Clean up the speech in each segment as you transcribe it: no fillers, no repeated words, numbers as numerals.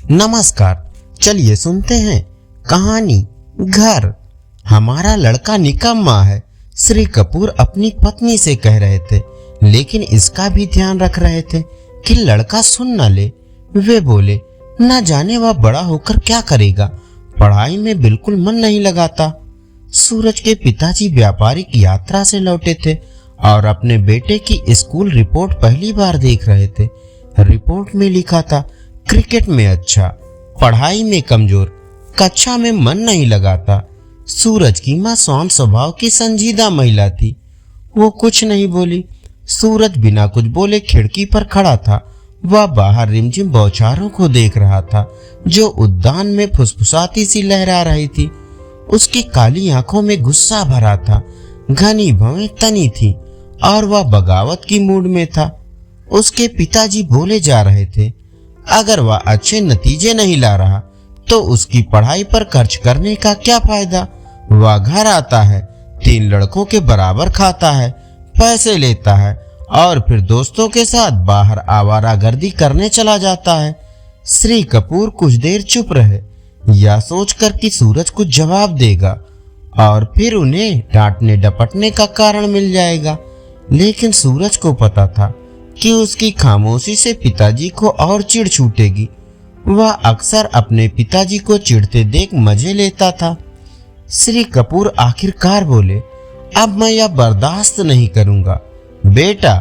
नमस्कार, चलिए सुनते हैं कहानी घर। हमारा लड़का निकम्मा है, श्री कपूर अपनी पत्नी से कह रहे थे, लेकिन इसका भी ध्यान रख रहे थे कि लड़का सुन न ले। वे बोले, न जाने वह बड़ा होकर क्या करेगा, पढ़ाई में बिल्कुल मन नहीं लगाता। सूरज के पिताजी व्यापारिक यात्रा से लौटे थे और अपने बेटे की स्कूल रिपोर्ट पहली बार देख रहे थे। रिपोर्ट में लिखा था, क्रिकेट में अच्छा, पढ़ाई में कमजोर, कक्षा में मन नहीं लगाता। सूरज की माँ शांत स्वभाव की संजीदा महिला थी। वो कुछ नहीं बोली। सूरज बिना कुछ बोले खिड़की पर खड़ा था। वह बाहर रिमझिम बौछारों को देख रहा था जो उद्यान में फुसफुसाती सी लहरा रही थी। उसकी काली आंखों में गुस्सा भरा था, घनी भवें तनी थी और वह बगावत की मूड में था। उसके पिताजी बोले जा रहे थे, अगर वह अच्छे नतीजे नहीं ला रहा तो उसकी पढ़ाई पर खर्च करने का क्या फायदा। वह घर आता है, 3 लड़कों के बराबर खाता है, पैसे लेता है और फिर दोस्तों के साथ बाहर आवारागर्दी करने चला जाता है। श्री कपूर कुछ देर चुप रहे, यह सोचकर कि सूरज कुछ जवाब देगा और फिर उन्हें डांटने डपटने का कारण मिल जाएगा। लेकिन सूरज को पता था कि उसकी खामोशी से पिताजी को और चिढ़ छूटेगी। वह अक्सर अपने पिताजी को चिढ़ते देख मजे लेता था। श्री कपूर आखिरकार बोले, अब मैं यह बर्दाश्त नहीं करूंगा। बेटा,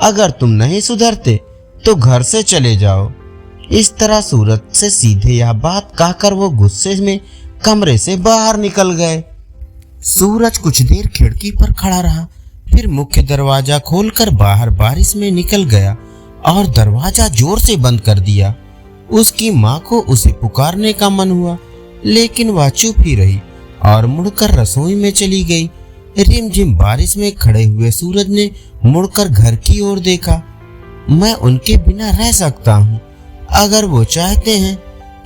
अगर तुम नहीं सुधरते तो घर से चले जाओ। इस तरह सूरज से सीधे यह बात कहकर वो गुस्से में कमरे से बाहर निकल गए। सूरज कुछ देर खिड़की पर खड़ा रहा, फिर मुख्य दरवाजा खोलकर बाहर बारिश में निकल गया और दरवाजा जोर से बंद कर दिया। उसकी माँ को उसे पुकारने का मन हुआ, लेकिन वह चुप ही रही और मुड़कर रसोई में चली गई। रिमझिम बारिश में खड़े हुए सूरज ने मुड़कर घर की ओर देखा। मैं उनके बिना रह सकता हूँ। अगर वो चाहते हैं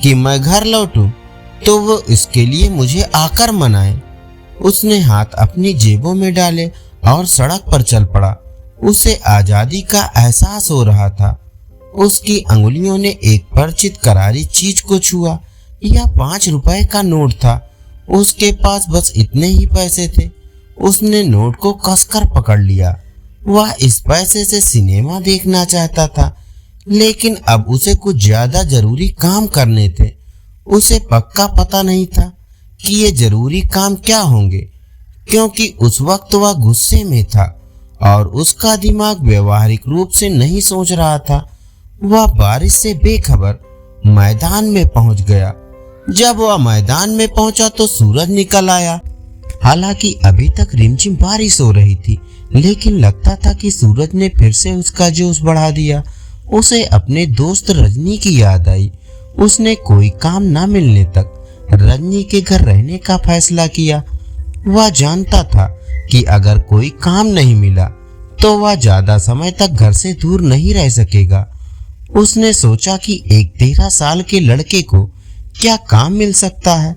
कि मैं घर लौटूं, तो वो इसके लिए मुझे आकर मनाएं। उसने हाथ अपनी जेबों में डाले और सड़क पर चल पड़ा। उसे आजादी का एहसास हो रहा था। उसकी अंगुलियों ने एक परिचित करारी चीज को छुआ। यह 5 रुपए का नोट था। उसके पास बस इतने ही पैसे थे। उसने नोट को कसकर पकड़ लिया। वह इस पैसे से सिनेमा देखना चाहता था, लेकिन अब उसे कुछ ज्यादा जरूरी काम करने थे। उसे पक्का पता नहीं था कि ये जरूरी काम क्या होंगे, क्योंकि उस वक्त वह गुस्से में था और उसका दिमाग व्यवहारिक रूप से नहीं सोच रहा था। वह बारिश से बेखबर मैदान में पहुंच गया। जब वह मैदान में पहुंचा तो सूरज निकल आया। हालांकि अभी तक रिमझिम बारिश हो रही थी, लेकिन लगता था कि सूरज ने फिर से उसका जोश बढ़ा दिया। उसे अपने दोस्त रजनी की याद आई। उसने कोई काम न मिलने तक रजनी के घर रहने का फैसला किया। वह जानता था कि अगर कोई काम नहीं मिला तो वह ज्यादा समय तक घर से दूर नहीं रह सकेगा। उसने सोचा कि एक 13 साल के लड़के को क्या काम मिल सकता है।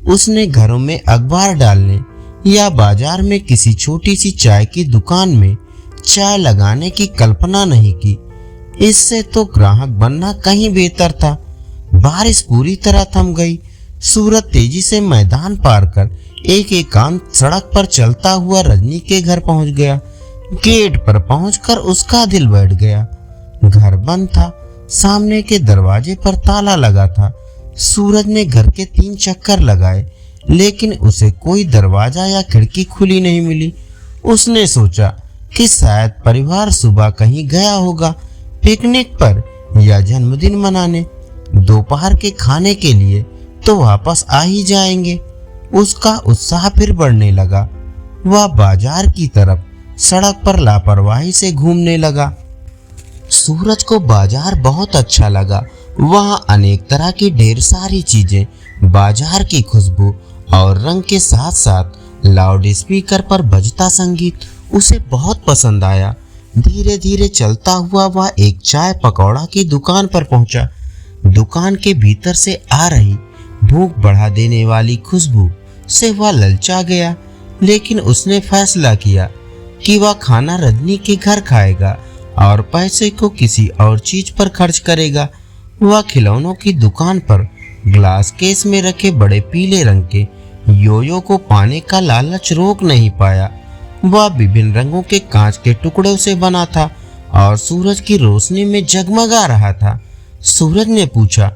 उसने घरों में अखबार डालने या बाजार में किसी छोटी सी चाय की दुकान में चाय लगाने की कल्पना नहीं की। इससे तो ग्राहक बनना कहीं बेहतर था। बारिश पूरी तरह थम गई। सूरज तेजी से मैदान पार कर एक एकांत सड़क पर चलता हुआ रजनी के घर पहुंच गया। गेट पर पहुंचकर उसका दिल बैठ गया। घर बंद था। सामने के दरवाजे पर ताला लगा था। सूरज ने घर के 3 चक्कर लगाए, लेकिन उसे कोई दरवाजा या खिड़की खुली नहीं मिली। उसने सोचा कि शायद परिवार सुबह कहीं गया होगा, पिकनिक पर या जन्मदिन मनाने। दोपहर के खाने के लिए तो वापस आ ही जाएंगे। उसका उत्साह फिर बढ़ने लगा। वह बाजार की तरफ सड़क पर लापरवाही से घूमने लगा। सूरज को बाजार बहुत अच्छा लगा। वहाँ अनेक तरह की ढेर सारी चीजें, बाजार की खुशबू और रंग के साथ साथ लाउड स्पीकर पर बजता संगीत उसे बहुत पसंद आया। धीरे धीरे चलता हुआ वह एक चाय पकौड़ा की दुकान पर पहुंचा। दुकान के भीतर से आ रही भूख बढ़ा देने वाली खुशबू से वह ललचा गया, लेकिन उसने फैसला किया कि वह खाना रजनी के घर खाएगा और पैसे को किसी और चीज पर खर्च करेगा। वह खिलौनों की दुकान पर ग्लास केस में रखे बड़े पीले रंग के योयो को पाने का लालच रोक नहीं पाया। वह विभिन्न रंगों के कांच के टुकड़ों से बना था और सूरज की रोशनी में जगमगा रहा था। सूरज ने पूछा,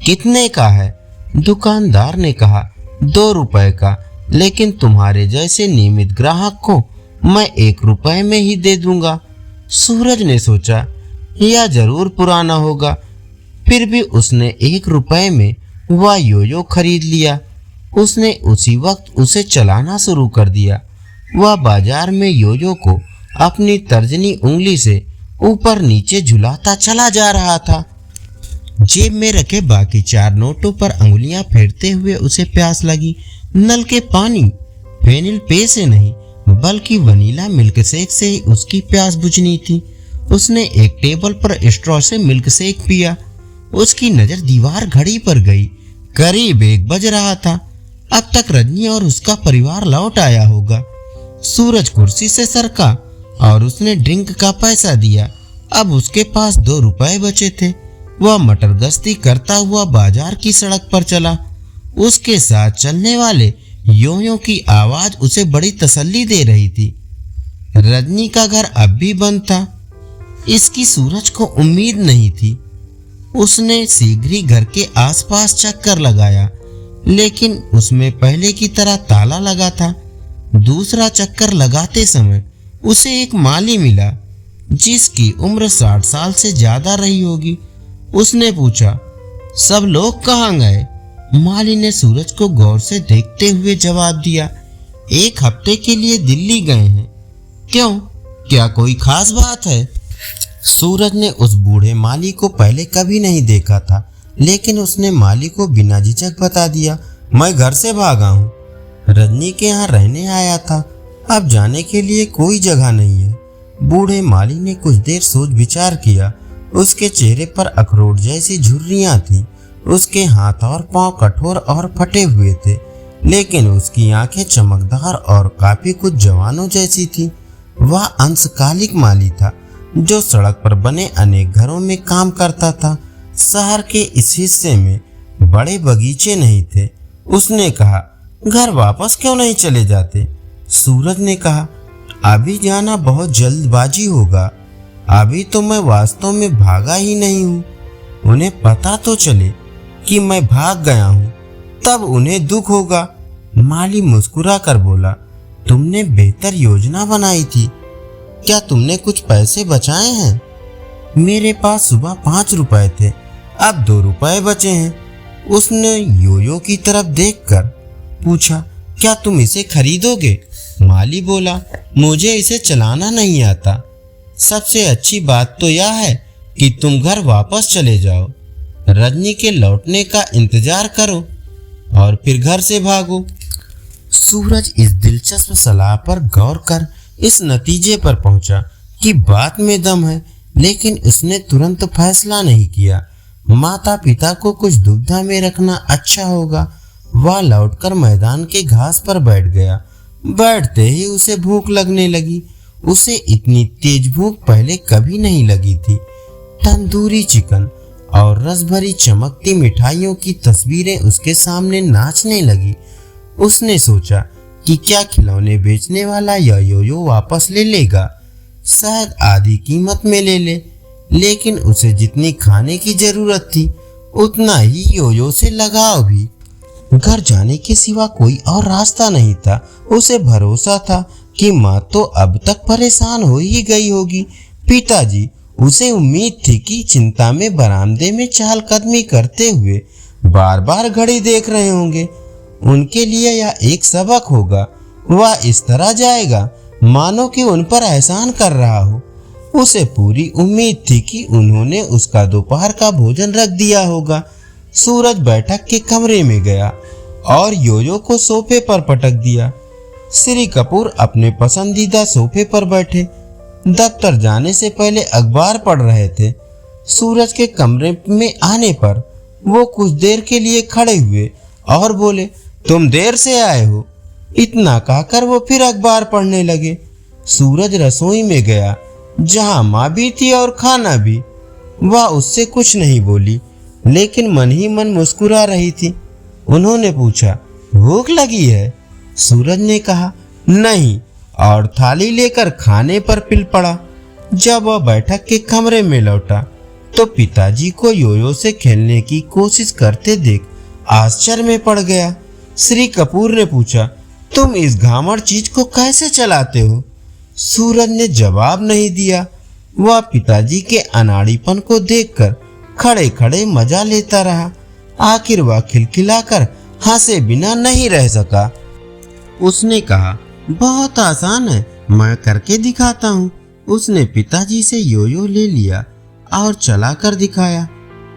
कितने का है? दुकानदार ने कहा, 2 रुपए का, लेकिन तुम्हारे जैसे नियमित ग्राहक को मैं 1 रुपए में ही दे दूंगा। सूरज ने सोचा, यह जरूर पुराना होगा, फिर भी उसने 1 रुपए में वह योयो खरीद लिया। उसने उसी वक्त उसे चलाना शुरू कर दिया। वह बाजार में योयो को अपनी तर्जनी उंगली से ऊपर नीचे झुलाता चला जा रहा था। जेब में रखे बाकी 4 नोटों पर अंगुलियां फेरते हुए उसे प्यास लगी। नल के पानी फेनिल पे से नहीं बल्कि वनीला मिल्क शेक से ही उसकी प्यास बुझनी थी। उसने एक टेबल पर स्ट्रॉ से मिल्क शेक पिया। उसकी नजर दीवार घड़ी पर गई। करीब 1 बज रहा था। अब तक रजनी और उसका परिवार लौट आया होगा। सूरज कुर्सी से सरका और उसने ड्रिंक का पैसा दिया। अब उसके पास 2 रुपए बचे थे। वह मटर गश्ती करता हुआ बाजार की सड़क पर चला। उसके साथ चलने वाले योयों की आवाज उसे बड़ी तसल्ली दे रही थी। रजनी का घर अब भी बंद था। इसकी सूरज को उम्मीद नहीं थी। उसने शीघ्र ही घर के आसपास चक्कर लगाया, लेकिन उसमें पहले की तरह ताला लगा था। दूसरा चक्कर लगाते समय उसे एक माली मिला, जिसकी उम्र 60 साल से ज्यादा रही होगी। उसने पूछा, सब लोग कहाँ गए? माली ने सूरज को गौर से देखते हुए जवाब दिया, 1 हफ्ते के लिए दिल्ली गए हैं। क्यों, क्या कोई खास बात है? सूरज ने उस बूढ़े माली को पहले कभी नहीं देखा था, लेकिन उसने माली को बिना झिझक बता दिया, मैं घर से भागा हूँ, रजनी के यहाँ रहने आया था, अब जाने के लिए कोई जगह नहीं है। बूढ़े माली ने कुछ देर सोच विचार किया। उसके चेहरे पर अखरोट जैसी झुर्रियां थीं। उसके हाथ और पांव कठोर और फटे हुए थे, लेकिन उसकी आंखें चमकदार और काफी कुछ जवानों जैसी थीं। वह अंशकालिक माली था, जो सड़क पर बने अनेक घरों में काम करता था। शहर के इस हिस्से में बड़े बगीचे नहीं थे। उसने कहा, घर वापस क्यों नहीं चले जाते? सूरज ने कहा, अभी जाना बहुत जल्दबाजी होगा। अभी तो मैं वास्तव में भागा ही नहीं हूँ। उन्हें पता तो चले कि मैं भाग गया हूँ, तब उन्हें दुख होगा। माली मुस्कुरा कर बोला, तुमने बेहतर योजना बनाई थी। क्या तुमने कुछ पैसे बचाए हैं? मेरे पास सुबह 5 रुपए थे, अब 2 रुपए बचे हैं। उसने योयो की तरफ देखकर पूछा, क्या तुम इसे खरीदोगे? माली बोला, मुझे इसे चलाना नहीं आता। सबसे अच्छी बात तो यह है कि तुम घर वापस चले जाओ, रजनी के लौटने का इंतजार करो और फिर घर से भागो। सूरज इस दिलचस्प सलाह पर गौर कर इस नतीजे पर पहुंचा कि बात में दम है, लेकिन उसने तुरंत फैसला नहीं किया। माता पिता को कुछ दुविधा में रखना अच्छा होगा। वह लौटकर मैदान के घास पर बैठ गया। बैठते ही उसे भूख लगने लगी। उसे इतनी तेज भूख पहले कभी नहीं लगी थी। तंदूरी चिकन और रस भरी चमकती मिठाइयों की तस्वीरें उसके सामने नाचने लगी। उसने सोचा कि क्या खिलौने बेचने वाला यह योयो वापस ले लेगा। शायद आधी कीमत में ले ले, लेकिन उसे जितनी खाने की जरूरत थी उतना ही योयो से लगाव भी। घर जाने के सिवा कोई और रास्ता नहीं था। उसे भरोसा था कि माँ तो अब तक परेशान हो ही गई होगी। पिताजी, उसे उम्मीद थी कि चिंता में बरामदे में चहलकदमी करते हुए बार बार घड़ी देख रहे होंगे। उनके लिए यह एक सबक होगा। वह इस तरह जाएगा मानो कि उन पर एहसान कर रहा हो। उसे पूरी उम्मीद थी कि उन्होंने उसका दोपहर का भोजन रख दिया होगा। सूरज बैठक के कमरे में गया और योयो को सोफे पर पटक दिया। श्री कपूर अपने पसंदीदा सोफे पर बैठे दफ्तर जाने से पहले अखबार पढ़ रहे थे। सूरज के कमरे में आने पर वो कुछ देर के लिए खड़े हुए और बोले, तुम देर से आए हो। इतना कहकर वो फिर अखबार पढ़ने लगे। सूरज रसोई में गया, जहां माँ भी थी और खाना भी। वह उससे कुछ नहीं बोली, लेकिन मन ही मन मुस्कुरा रही थी। उन्होंने पूछा, भूख लगी है? सूरज ने कहा, नहीं, और थाली लेकर खाने पर पिल पड़ा। जब वह बैठक के कमरे में लौटा तो पिताजी को योयो से खेलने की कोशिश करते देख आश्चर्य में पड़ गया। श्री कपूर ने पूछा, तुम इस घामड़ चीज को कैसे चलाते हो? सूरज ने जवाब नहीं दिया। वह पिताजी के अनाड़ीपन को देखकर खड़े खड़े मजा लेता रहा। आखिर वह खिलखिलाकर हंसे बिना नहीं रह सका। उसने कहा, बहुत आसान है, मैं करके दिखाता हूँ। उसने पिताजी से योयो ले लिया और चलाकर दिखाया।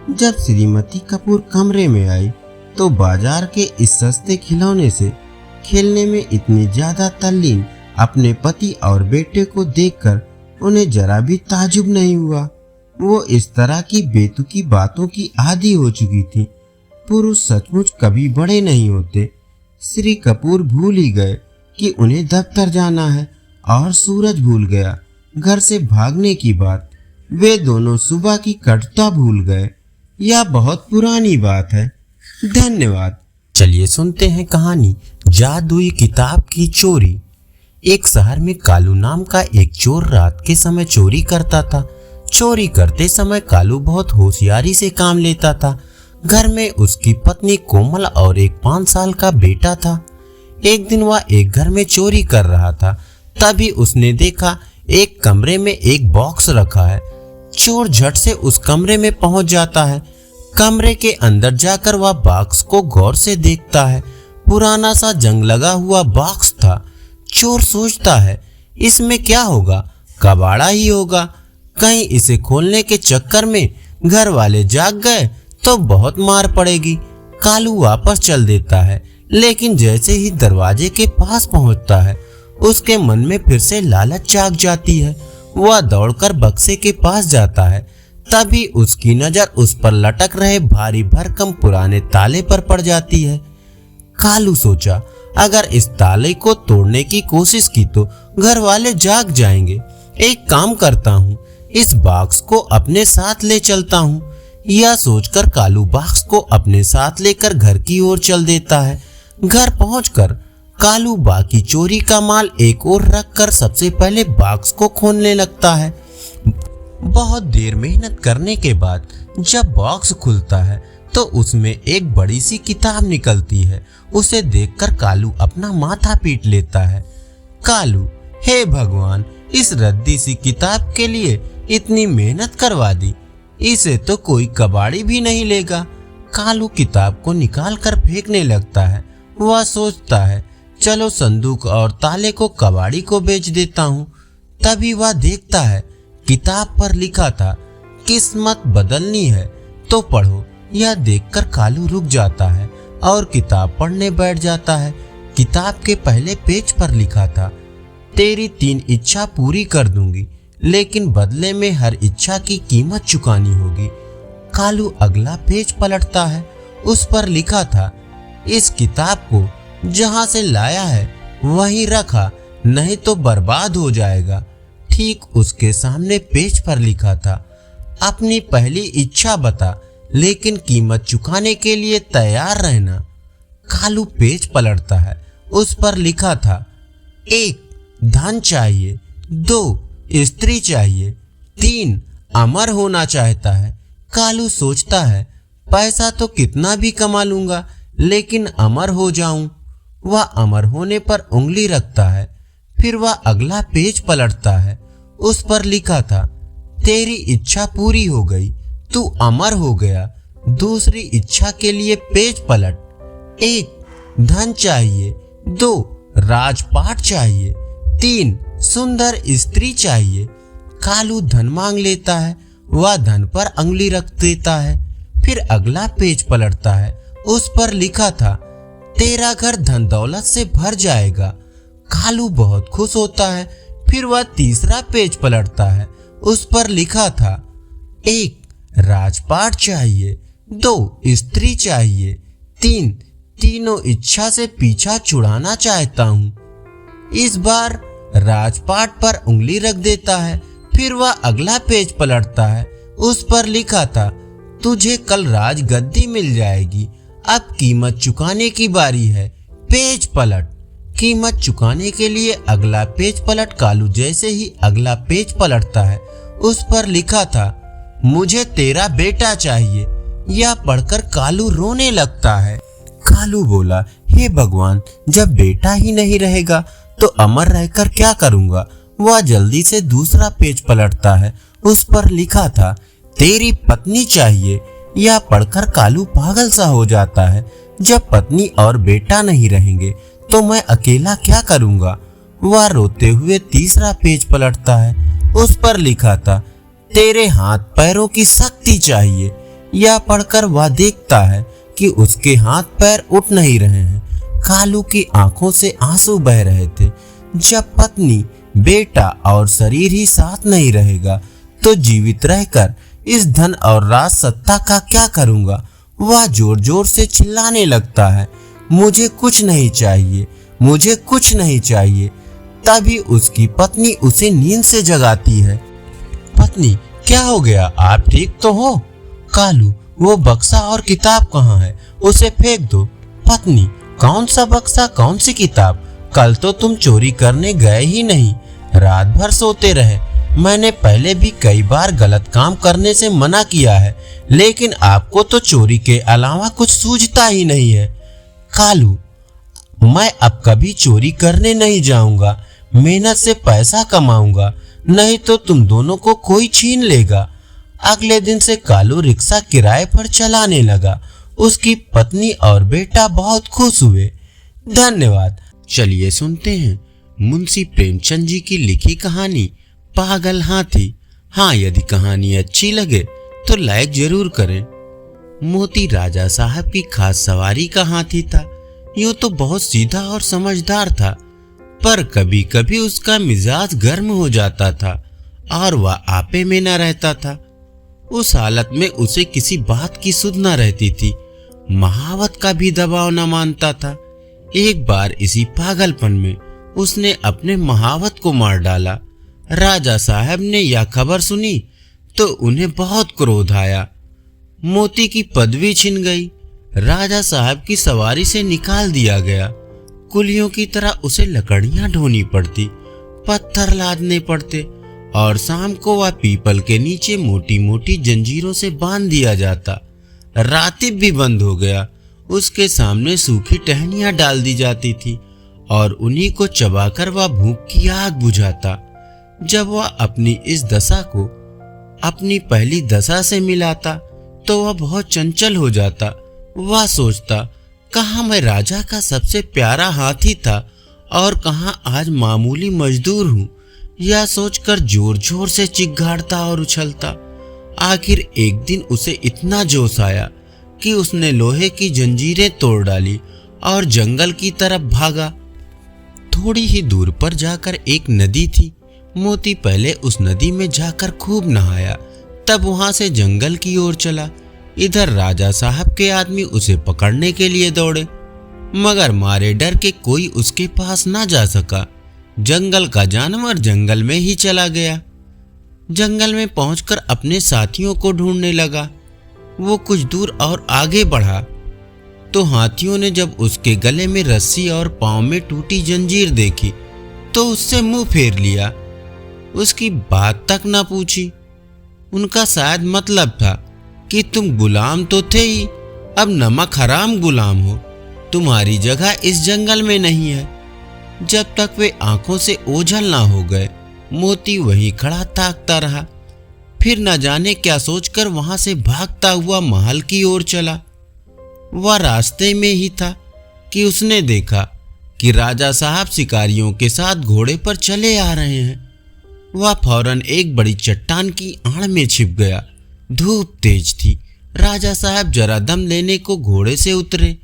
जब श्रीमती कपूर कमरे में आई तो बाजार के इस सस्ते खिलौने से खेलने में इतनी ज्यादा तल्लीन अपने पति और बेटे को देखकर उन्हें जरा भी ताजुब नहीं हुआ। वो इस तरह की बेतुकी बातों की आदी हो चुकी थी। पुरुष सचमुच कभी बड़े नहीं होते। श्री कपूर भूल ही गए कि उन्हें दफ्तर जाना है और सूरज भूल गया घर से भागने की बात। वे दोनों सुबह की कटुता भूल गए। यह बहुत पुरानी बात है। धन्यवाद। चलिए सुनते हैं कहानी जादुई किताब की चोरी। एक शहर में कालू नाम का एक चोर रात के समय चोरी करता था। चोरी करते समय कालू बहुत होशियारी से काम लेता था। घर में उसकी पत्नी कोमल और एक 5 साल का बेटा था। एक दिन वह एक घर में चोरी कर रहा था, तभी उसने देखा एक कमरे में एक बॉक्स रखा है। चोर झट से उस कमरे में पहुंच जाता है। कमरे के अंदर जाकर वह बॉक्स को गौर से देखता है। पुराना सा जंग लगा हुआ बॉक्स था। चोर सोचता है, इसमें क्या होगा, कबाड़ा ही होगा। कहीं इसे खोलने के चक्कर में घर वाले जाग गए तो बहुत मार पड़ेगी। कालू वापस चल देता है, लेकिन जैसे ही दरवाजे के पास पहुंचता है उसके मन में फिर से लालच जाग जाती है। वह दौड़कर बक्से के पास जाता है। तभी उसकी नजर उस पर लटक रहे भारी भरकम पुराने ताले पर पड़ जाती है। कालू सोचा, अगर इस ताले को तोड़ने की कोशिश की तो घर वाले जाग जाएंगे। एक काम करता हूँ, इस बॉक्स को अपने साथ ले चलता हूँ। यह सोचकर कालू बॉक्स को अपने साथ लेकर घर की ओर चल देता है। घर पहुंचकर कालू बाकी चोरी का माल एक ओर रखकर सबसे पहले बॉक्स को खोलने लगता है। बहुत देर मेहनत करने के बाद जब बॉक्स खुलता है तो उसमें एक बड़ी सी किताब निकलती है। उसे देखकर कालू अपना माथा पीट लेता है। कालू, हे भगवान, इस रद्दी सी किताब के लिए इतनी मेहनत करवा दी, इसे तो कोई कबाड़ी भी नहीं लेगा। कालू किताब को निकाल कर फेंकने लगता है। वह सोचता है, चलो संदूक और ताले को कबाड़ी को बेच देता हूँ। तभी वह देखता है किताब पर लिखा था, किस्मत बदलनी है तो पढ़ो। यह देखकर कालू रुक जाता है और किताब पढ़ने बैठ जाता है। किताब के पहले पेज पर लिखा था, तेरी 3 इच्छा पूरी कर दूंगी, लेकिन बदले में हर इच्छा की कीमत चुकानी होगी। कालू अगला पेज पलटता है। उस पर लिखा था, इस किताब को जहां से लाया है वहीं रखा, नहीं तो बर्बाद हो जाएगा। ठीक उसके सामने पेज पर लिखा था, अपनी पहली इच्छा बता, लेकिन कीमत चुकाने के लिए तैयार रहना। कालू पेज पलटता है। उस पर लिखा था, 1 धन चाहिए, 2 स्त्री चाहिए, 3 अमर होना चाहता है। कालू सोचता है, पैसा तो कितना भी कमा लूंगा, लेकिन अमर हो जाऊं। वह अमर होने पर उंगली रखता है। फिर वह अगला पेज पलटता है। उस पर लिखा था, तेरी इच्छा पूरी हो गई, तू अमर हो गया। दूसरी इच्छा के लिए पेज पलट, 1 धन चाहिए, 2 राजपाट चाहिए, 3 सुंदर स्त्री चाहिए। कालू धन मांग लेता है। वह धन पर उंगली रख देता है। फिर अगला पेज पलटता है। उस पर लिखा था, तेरा घर धन दौलत से भर जाएगा। कालू बहुत खुश होता है। फिर वह तीसरा पेज पलटता है। उस पर लिखा था, 1 राजपाट चाहिए, 2 स्त्री चाहिए, 3 तीनों इच्छा से पीछा छुड़ाना चाहता हूँ। इस बार राजपाट पर उंगली रख देता है। फिर वह अगला पेज पलटता है। उस पर लिखा था, तुझे कल राजगद्दी मिल जाएगी। अब कीमत चुकाने की बारी है। पेज पलट। कीमत चुकाने के लिए अगला पेज पलट कालू जैसे ही अगला पेज पलटता है उस पर लिखा था, मुझे तेरा बेटा चाहिए। यह पढ़कर कालू रोने लगता है। कालू बोला, हे भगवान, जब बेटा ही नहीं रहेगा तो अमर रहकर क्या करूंगा। वह जल्दी से दूसरा पेज पलटता है। उस पर लिखा था, तेरी पत्नी चाहिए। यह पढ़कर कालू पागल सा हो जाता है। जब पत्नी और बेटा नहीं रहेंगे तो मैं अकेला क्या करूंगा। वह रोते हुए तीसरा पेज पलटता है। उस पर लिखा था, तेरे हाथ पैरों की शक्ति चाहिए। यह पढ़कर वह देखता है कि उसके हाथ पैर उठ नहीं रहे हैं। कालू की आंखों से आंसू बह रहे थे। जब पत्नी, बेटा और शरीर ही साथ नहीं रहेगा तो जीवित रहकर इस धन और राज सत्ता का क्या करूंगा। वह जोर जोर से चिल्लाने लगता है, मुझे कुछ नहीं चाहिए, मुझे कुछ नहीं चाहिए। तभी उसकी पत्नी उसे नींद से जगाती है। पत्नी, क्या हो गया, आप ठीक तो हो? कालू, वो बक्सा और किताब कहाँ है? उसे फेंक दो। पत्नी, कौन सा बक्सा, कौन सी किताब? कल तो तुम चोरी करने गए ही नहीं, रात भर सोते रहे। मैंने पहले भी कई बार गलत काम करने से मना किया है, लेकिन आपको तो चोरी के अलावा कुछ सूझता ही नहीं है। कालू, मैं अब कभी चोरी करने नहीं जाऊंगा, मेहनत से पैसा कमाऊंगा, नहीं तो तुम दोनों को कोई छीन लेगा। अगले दिन से कालू रिक्शा किराए पर चलाने लगा। उसकी पत्नी और बेटा बहुत खुश हुए। धन्यवाद। चलिए सुनते हैं मुंशी प्रेमचंद जी की लिखी कहानी पागल हाथी। हाँ, यदि कहानी अच्छी लगे तो लाइक जरूर करें। मोती राजा साहब की खास सवारी का हाथी था। यूं तो बहुत सीधा और समझदार था, पर कभी कभी उसका मिजाज गर्म हो जाता था और वह आपे में न रहता था। उस हालत में उसे किसी बात की सुध न रहती थी। महावत का भी दबाव न मानता था। एक बार इसी पागलपन में उसने अपने महावत को मार डाला। राजा साहब ने यह खबर सुनी तो उन्हें बहुत क्रोध आया। मोती की पदवी छिन गई। राजा साहब की सवारी से निकाल दिया गया। कुलियों की तरह उसे लकड़ियां ढोनी पड़ती, पत्थर लादने पड़ते और शाम को वह पीपल के नीचे मोटी मोटी जंजीरों से बांध दिया जाता। रातिब भी बंद हो गया। उसके सामने सूखी टहनियां डाल दी जाती थी और उन्हीं को चबाकर वह भूख की आग बुझाता। जब वह अपनी इस दशा को अपनी पहली दशा से मिलाता तो वह बहुत चंचल हो जाता। वह सोचता, कहाँ मैं राजा का सबसे प्यारा हाथी था और कहाँ आज मामूली मजदूर हूँ। यह सोचकर जोर जोर से चिघाड़ता और उछलता। आखिर एक दिन उसे इतना जोश आया कि उसने लोहे की जंजीरें तोड़ डाली और जंगल की तरफ भागा। थोड़ी ही दूर पर जाकर एक नदी थी। मोती पहले उस नदी में जाकर खूब नहाया, तब वहां से जंगल की ओर चला। इधर राजा साहब के आदमी उसे पकड़ने के लिए दौड़े, मगर मारे डर के कोई उसके पास ना जा सका। जंगल का जानवर जंगल में ही चला गया। जंगल में पहुंचकर अपने साथियों को ढूंढने लगा। वो कुछ दूर और आगे बढ़ा तो हाथियों ने जब उसके गले में रस्सी और पांव में टूटी जंजीर देखी तो उससे मुंह फेर लिया। उसकी बात तक ना पूछी। उनका शायद मतलब था कि तुम गुलाम तो थे ही, अब नमक हराम गुलाम हो, तुम्हारी जगह इस जंगल में नहीं है। जब तक वे आंखों से ओझल ना हो गए, मोती वहीं खड़ा ताकता रहा। फिर न जाने क्या सोचकर वहां से भागता हुआ महल की ओर चला। वह रास्ते में ही था कि उसने देखा कि राजा साहब शिकारियों के साथ घोड़े पर चले आ रहे हैं। वह फौरन एक बड़ी चट्टान की आड़ में छिप गया। धूप तेज थी। राजा साहब जरा दम लेने को घोड़े से उतरे।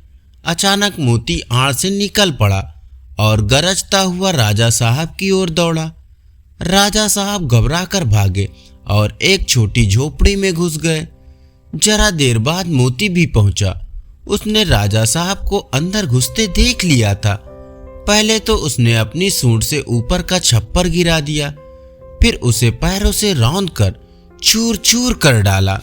अचानक मोती आड़ से निकल पड़ा और गरजता हुआ राजा साहब की ओर दौड़ा। राजा साहब घबराकर भागे और एक छोटी झोपड़ी में घुस गए। जरा देर बाद मोती भी पहुंचा। उसने राजा साहब को अंदर घुसते देख लिया था। पहले तो उसने अपनी सूंड से ऊपर का छप्पर गिरा दिया, फिर उसे पैरों से रौंद कर चूर चूर कर डाला।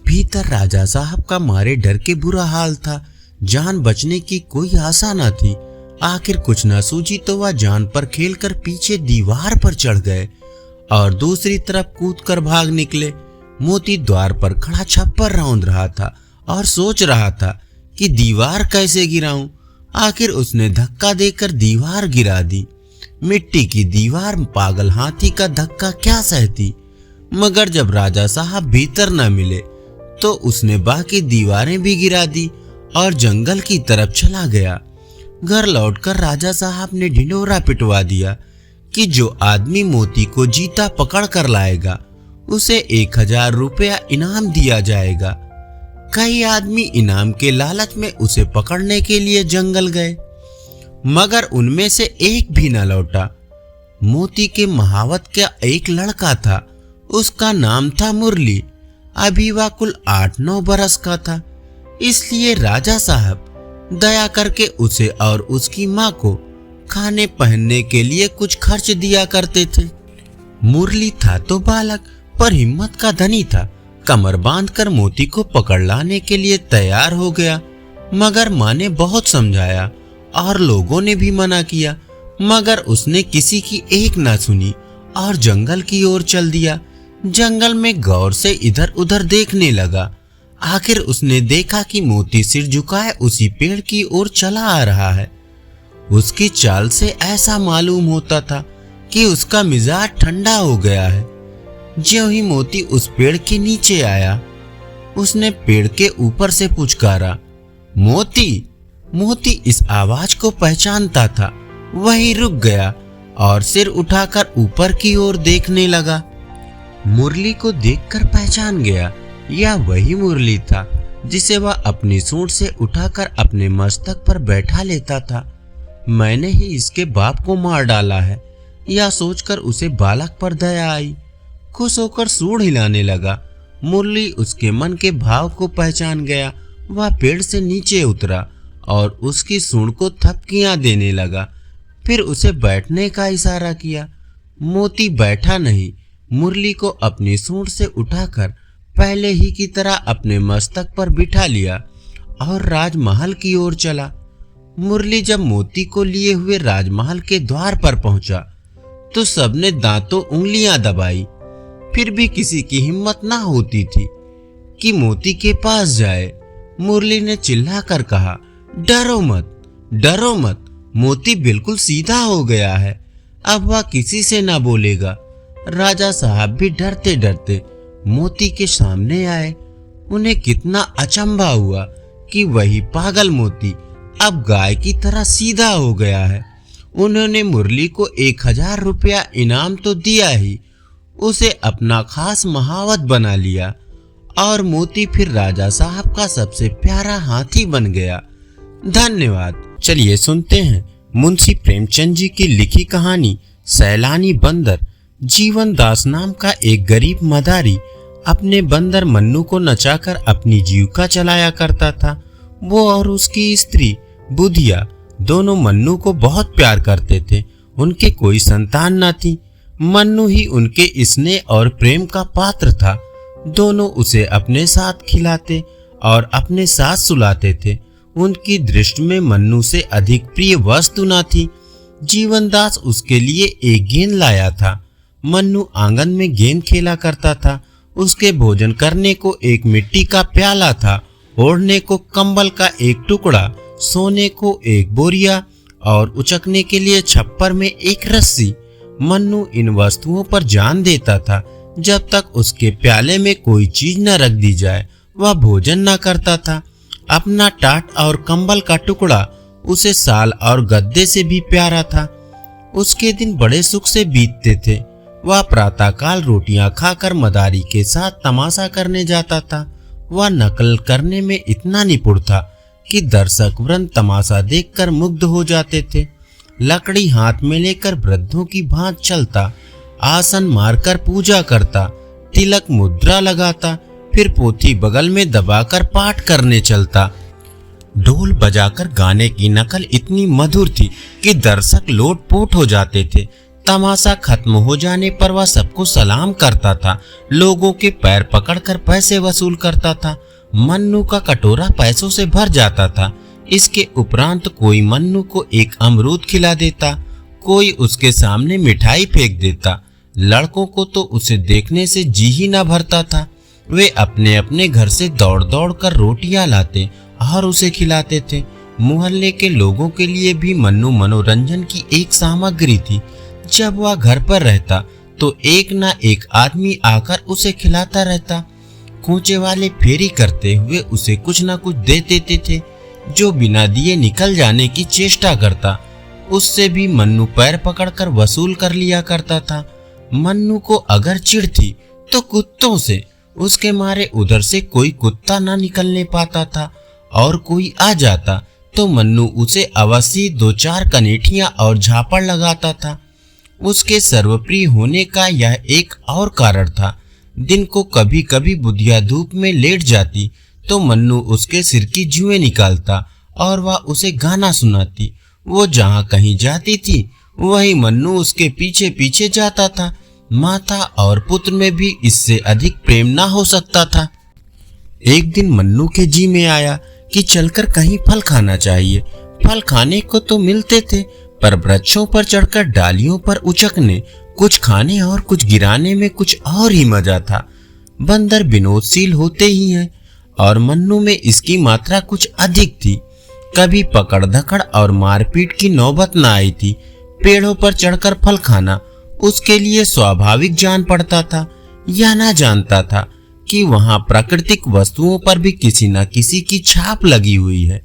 भीतर राजा साहब का मारे डर के बुरा हाल था। जान बचने की कोई आशा न थी। आखिर कुछ न सूझी तो वह जान पर खेलकर पीछे दीवार पर चढ़ गए और दूसरी तरफ कूदकर भाग निकले। मोती द्वार पर खड़ा छप्पर रौंद रहा था और सोच रहा था कि दीवार कैसे गिराऊं। आखिर उसने धक्का देकर दीवार गिरा दी। मिट्टी की दीवार पागल हाथी का धक्का क्या सहती। मगर जब राजा साहब भीतर न मिले तो उसने बाकी दीवारें भी गिरा दी और जंगल की तरफ चला गया। घर लौटकर राजा साहब ने ढिंढोरा पिटवा दिया कि जो आदमी मोती को जीता पकड़ कर लाएगा उसे 1000 रुपया इनाम दिया जाएगा। कई आदमी इनाम के लालच में उसे पकड़ने के लिए जंगल गए, मगर उनमें से एक भी न लौटा। मोती के महावत का एक लड़का था, उसका नाम था मुरली। अभी वह कुल 8-9 बरस का था, इसलिए राजा साहब दया करके उसे और उसकी माँ को खाने पहनने के लिए कुछ खर्च दिया करते थे। मुरली था तो बालक, पर हिम्मत का धनी था। कमर बांधकर मोती को पकड़ लाने के लिए तैयार हो गया, मगर माँ ने बहुत समझाया और लोगों ने भी मना किया, मगर उसने किसी की एक ना सुनी और जंगल की ओर चल दिया। जंगल में गौर से इधर उधर देखने लगा। आखिर उसने देखा कि मोती सिर झुकाए उसी पेड़ की ओर चला आ रहा है। उसकी चाल से ऐसा मालूम होता था कि उसका मिजाज ठंडा हो गया है। ज्यों ही मोती उस पेड़ के नीचे आया, उसने पेड़ के ऊपर से पुचकारा, मोती। मोती इस आवाज को पहचानता था, वही रुक गया और सिर उठाकर ऊपर की ओर देखने लगा। मुरली को देखकर पहचान गया, यह वही मुरली था जिसे वह अपनी सूंड से उठाकर अपने मस्तक पर बैठा लेता था। मैंने ही इसके बाप को मार डाला है, यह सोचकर उसे बालक पर दया आई। खुश होकर सूंड हिलाने लगा। मुरली उसके मन के भाव को पहचान गया। वह पेड़ से नीचे उतरा और उसकी सूंड को थपकियां देने लगा। फिर उसे बैठने का इशारा किया। मोती बैठा नहीं, मुरली को अपनी सूंड से उठाकर पहले ही की तरह अपने मस्तक पर बिठा लिया और राजमहल की ओर चला। मुरली जब मोती को लिए हुए राजमहल के द्वार पर पहुंचा तो सबने दांतों उंगलियां दबाई, फिर भी किसी की हिम्मत ना होती थी कि मोती के पास जाए। मुरली ने चिल्लाकर कहा, डरो मत, डरो मत, मोती बिल्कुल सीधा हो गया है, अब वह किसी से ना बोलेगा। राजा साहब भी डरते डरते मोती के सामने आए। उन्हें कितना अचंभा हुआ कि वही पागल मोती अब गाय की तरह सीधा हो गया है। उन्होंने मुरली को 1000 रुपया इनाम तो दिया ही, उसे अपना खास महावत बना लिया और मोती फिर राजा साहब का सबसे प्यारा हाथी बन गया। धन्यवाद। चलिए सुनते हैं मुंशी प्रेमचंद जी की लिखी कहानी सैलानी बंदर। जीवन दास नाम का एक गरीब मदारी अपने बंदर मन्नू को नचाकर अपनी जीविका चलाया करता था। वो और उसकी स्त्री बुधिया दोनों मन्नू को बहुत प्यार करते थे। उनके कोई संतान न थी। मन्नू ही उनके स्नेह और प्रेम का पात्र था। दोनों उसे अपने साथ खिलाते और अपने साथ सुलाते थे। उनकी दृष्टि में मन्नू से अधिक प्रिय वस्तु न थी। जीवनदास उसके लिए एक गेंद लाया था। मन्नू आंगन में गेंद खेला करता था। उसके भोजन करने को एक मिट्टी का प्याला था, ओढ़ने को कंबल का एक टुकड़ा, सोने को एक बोरिया और उचकने के लिए छप्पर में एक रस्सी। मन्नू इन वस्तुओं पर जान देता था। जब तक उसके प्याले में कोई चीज न रख दी जाए वह भोजन न करता था। अपना टाट और कंबल का टुकड़ा उसे साल और गद्दे से भी प्यारा था। उसके दिन बड़े सुख से बीतते थे। वह प्रातःकाल रोटियां खाकर मदारी के साथ तमाशा करने जाता था। वह नकल करने में इतना निपुण था कि दर्शक वृंद तमाशा देखकर मुग्ध हो जाते थे। लकड़ी हाथ में लेकर वृद्धों की भांत चलता, आसन मारकर पूजा करता, तिलक मुद्रा लगाता, फिर पोथी बगल में दबाकर पाठ करने चलता। ढोल बजाकर गाने की नकल इतनी मधुर थी कि दर्शक लोटपोट हो जाते थे। तमाशा खत्म हो जाने पर वह सबको सलाम करता था, लोगों के पैर पकड़कर पैसे वसूल करता था। मन्नू का कटोरा पैसों से भर जाता था। इसके उपरांत कोई मन्नू को एक अमरूद खिला देता, कोई उसके सामने मिठाई फेंक देता। लड़कों को तो उसे देखने से जी ही न भरता था। वे अपने अपने घर से दौड़ दौड़ कर रोटियां लाते और उसे खिलाते थे। मोहल्ले के लोगों के लिए भी मन्नू मनोरंजन की एक सामग्री थी। जब वह घर पर रहता तो एक ना एक आदमी आकर उसे खिलाता रहता। खोचे वाले फेरी करते हुए उसे कुछ ना कुछ दे देते थे। जो बिना दिए निकल जाने की चेष्टा करता, उससे भी मन्नू पैर पकड़कर वसूल कर लिया करता था। मन्नू को अगर चिढ़ थी तो कुत्तों से, उसके मारे उधर से कोई कुत्ता ना निकलने पाता था, और कोई आ जाता तो मन्नू उसे अवश्य 2-4 कनेठियां और झापड़ लगाता था। उसके सर्वप्रिय होने का यह एक और कारण था। दिन को कभी कभी बुधिया धूप में लेट जाती तो मन्नू उसके सिर की जुएं निकालता और वह उसे गाना सुनाती। वो जहाँ कहीं जाती थी वही मन्नू उसके पीछे पीछे जाता था। माता और पुत्र में भी इससे अधिक प्रेम ना हो सकता था। एक दिन मन्नू के जी में आया कि चलकर कहीं फल खाना चाहिए। फल खाने को तो मिलते थे, पर वृक्षों पर चढ़कर डालियों पर उचकने, कुछ खाने और कुछ गिराने में कुछ और ही मजा था। बंदर विनोदशील होते ही हैं और मन्नू में इसकी मात्रा कुछ अधिक थी। कभी पकड़ धकड़ और मारपीट की नौबत न आई थी। पेड़ों पर चढ़कर फल खाना उसके लिए स्वाभाविक जान पड़ता था, या ना जानता था कि वहां प्राकृतिक वस्तुओं पर भी किसी न किसी की छाप लगी हुई है।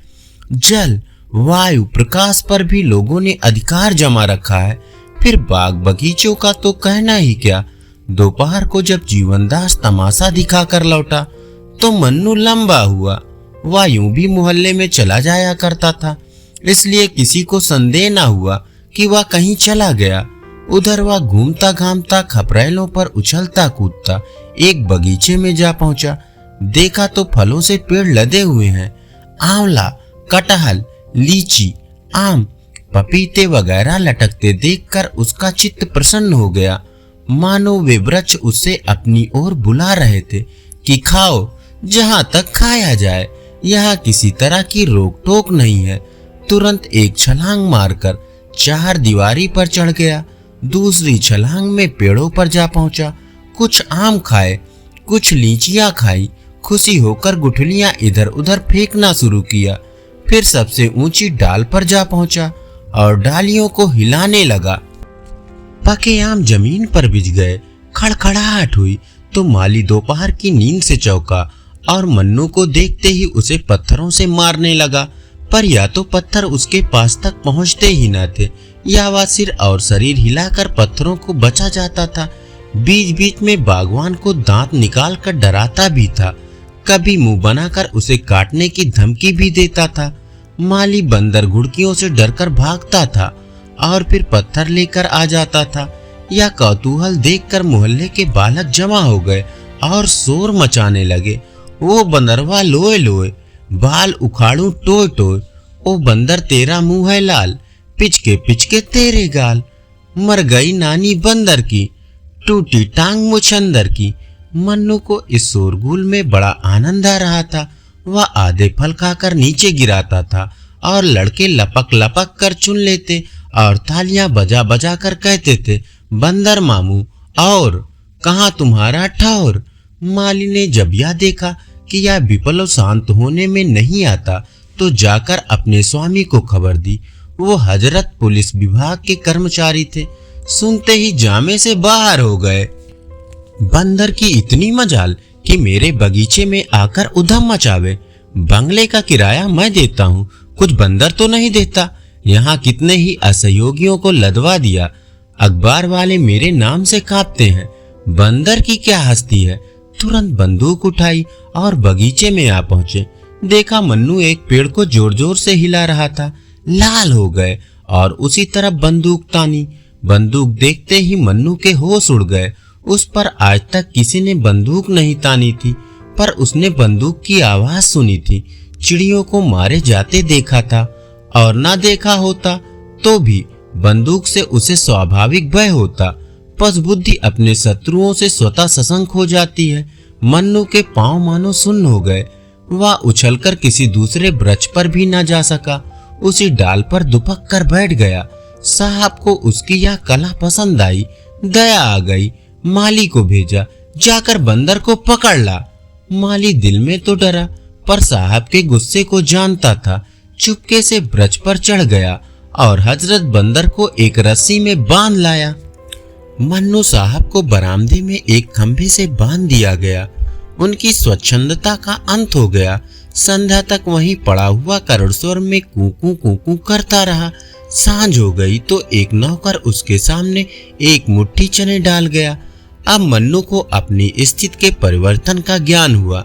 जल, वायु, प्रकाश पर भी लोगों ने अधिकार जमा रखा है। फिर बाग बगीचों का तो कहना ही क्या। दोपहर को जब जीवनदास तमाशा दिखाकर लौटा तो मन्नू लंबा हुआ। वह यूं भी मोहल्ले में चला जाया करता था, इसलिए किसी को संदेह न हुआ कि वह कहीं चला गया। उधर वह घूमता घामता खपरेलों पर उछलता कूदता एक बगीचे में जा पहुंचा। देखा तो फलों से पेड़ लदे हुए हैं। आंवला, कटहल, लीची, आम, पपीते वगैरह लटकते देखकर उसका चित्त प्रसन्न हो गया, मानो वे वृक्ष उससे अपनी ओर बुला रहे थे कि खाओ, जहां तक खाया जाए, यहाँ किसी तरह की रोक टोक नहीं है। तुरंत एक छलांग मारकर 4 दीवारी पर चढ़ गया। दूसरी छलांग में पेड़ों पर जा पहुंचा। कुछ आम खाए, कुछ लीचियां खाई। खुशी होकर गुठलियां इधर उधर फेंकना शुरू किया। फिर सबसे ऊंची डाल पर जा पहुंचा और डालियों को हिलाने लगा। पके आम जमीन पर बिछ गए। खड़खड़ाहट हुई तो माली दोपहर की नींद से चौंका और मन्नू को देखते ही उसे पत्थरों से मारने लगा। पर या तो पत्थर उसके पास तक पहुंचते ही न थे, या वह सिर और शरीर हिलाकर पत्थरों को बचा जाता था। बीच बीच में बागवान को दांत निकाल कर डराता भी था। कभी मुंह बनाकर उसे काटने की धमकी भी देता था। माली बंदर घुड़कियों से डरकर भागता था और फिर पत्थर लेकर आ जाता था। यह कौतूहल देखकर मोहल्ले के बालक जमा हो गए और शोर मचाने लगे। वो बंदरवा लोए लोए, बाल उखाड़ू टोय टोय, ओ बंदर तेरा मुंह है लाल, पिचके पिचके तेरे गाल, मर गई नानी बंदर की, टूटी टांग मुछंदर की। मन्नू को इस शोरगुल में बड़ा आनंद आ रहा था। वह आधे फल खाकर नीचे गिराता था और लड़के लपक लपक कर चुन लेते और तालियां बजा बजा कर कहते थे, बंदर मामू और कहाँ तुम्हारा ठौर। माली ने जब यह देखा कि यह विपल शांत होने में नहीं आता तो जाकर अपने स्वामी को खबर दी। वो हजरत पुलिस विभाग के कर्मचारी थे। सुनते ही जामे से बाहर हो गए। बंदर की इतनी मजाल कि मेरे बगीचे में आकर उधम मचावे। बंगले का किराया मैं देता हूँ, कुछ बंदर तो नहीं देता। यहाँ कितने ही असहयोगियों को लदवा दिया। अखबार वाले मेरे नाम से कांपते हैं। बंदर की क्या हस्ती है। तुरंत बंदूक उठाई और बगीचे में आ पहुंचे। देखा मन्नू एक पेड़ को जोर जोर से हिला रहा था। लाल हो गए और उसी तरफ बंदूक तानी। बंदूक देखते ही मन्नू के होश उड़ गए। उस पर आज तक किसी ने बंदूक नहीं तानी थी, पर उसने बंदूक की आवाज सुनी थी। चिड़ियों को मारे जाते देखा था, और ना देखा होता तो भी बंदूक से उसे स्वाभाविक भय होता। पस बुद्धि अपने शत्रुओं से स्वतः सशंक हो जाती है। मन्नू के पांव मानो सुन्न हो गए। वह उछलकर किसी दूसरे वृक्ष पर भी न जा सका, उसी डाल पर दुपक कर बैठ गया। साहब को उसकी यह कला पसंद आई। दया आ गई। माली को भेजा, जाकर बंदर को पकड़ ला। माली दिल में तो डरा, पर साहब के गुस्से को जानता था। चुपके से वृक्ष पर चढ़ गया और हजरत बंदर को एक रस्सी में बांध लाया। मन्नू साहब को बरामदे में एक खंभे से बांध दिया गया। उनकी स्वच्छंदता का अंत हो गया। संध्या तक वहीं पड़ा हुआ करुण स्वर में कूकू कूकू करता रहा। सांझ हो गई तो एक नौकर उसके सामने एक मुट्ठी चने डाल गया। अब मन्नू को अपनी स्थिति के परिवर्तन का ज्ञान हुआ।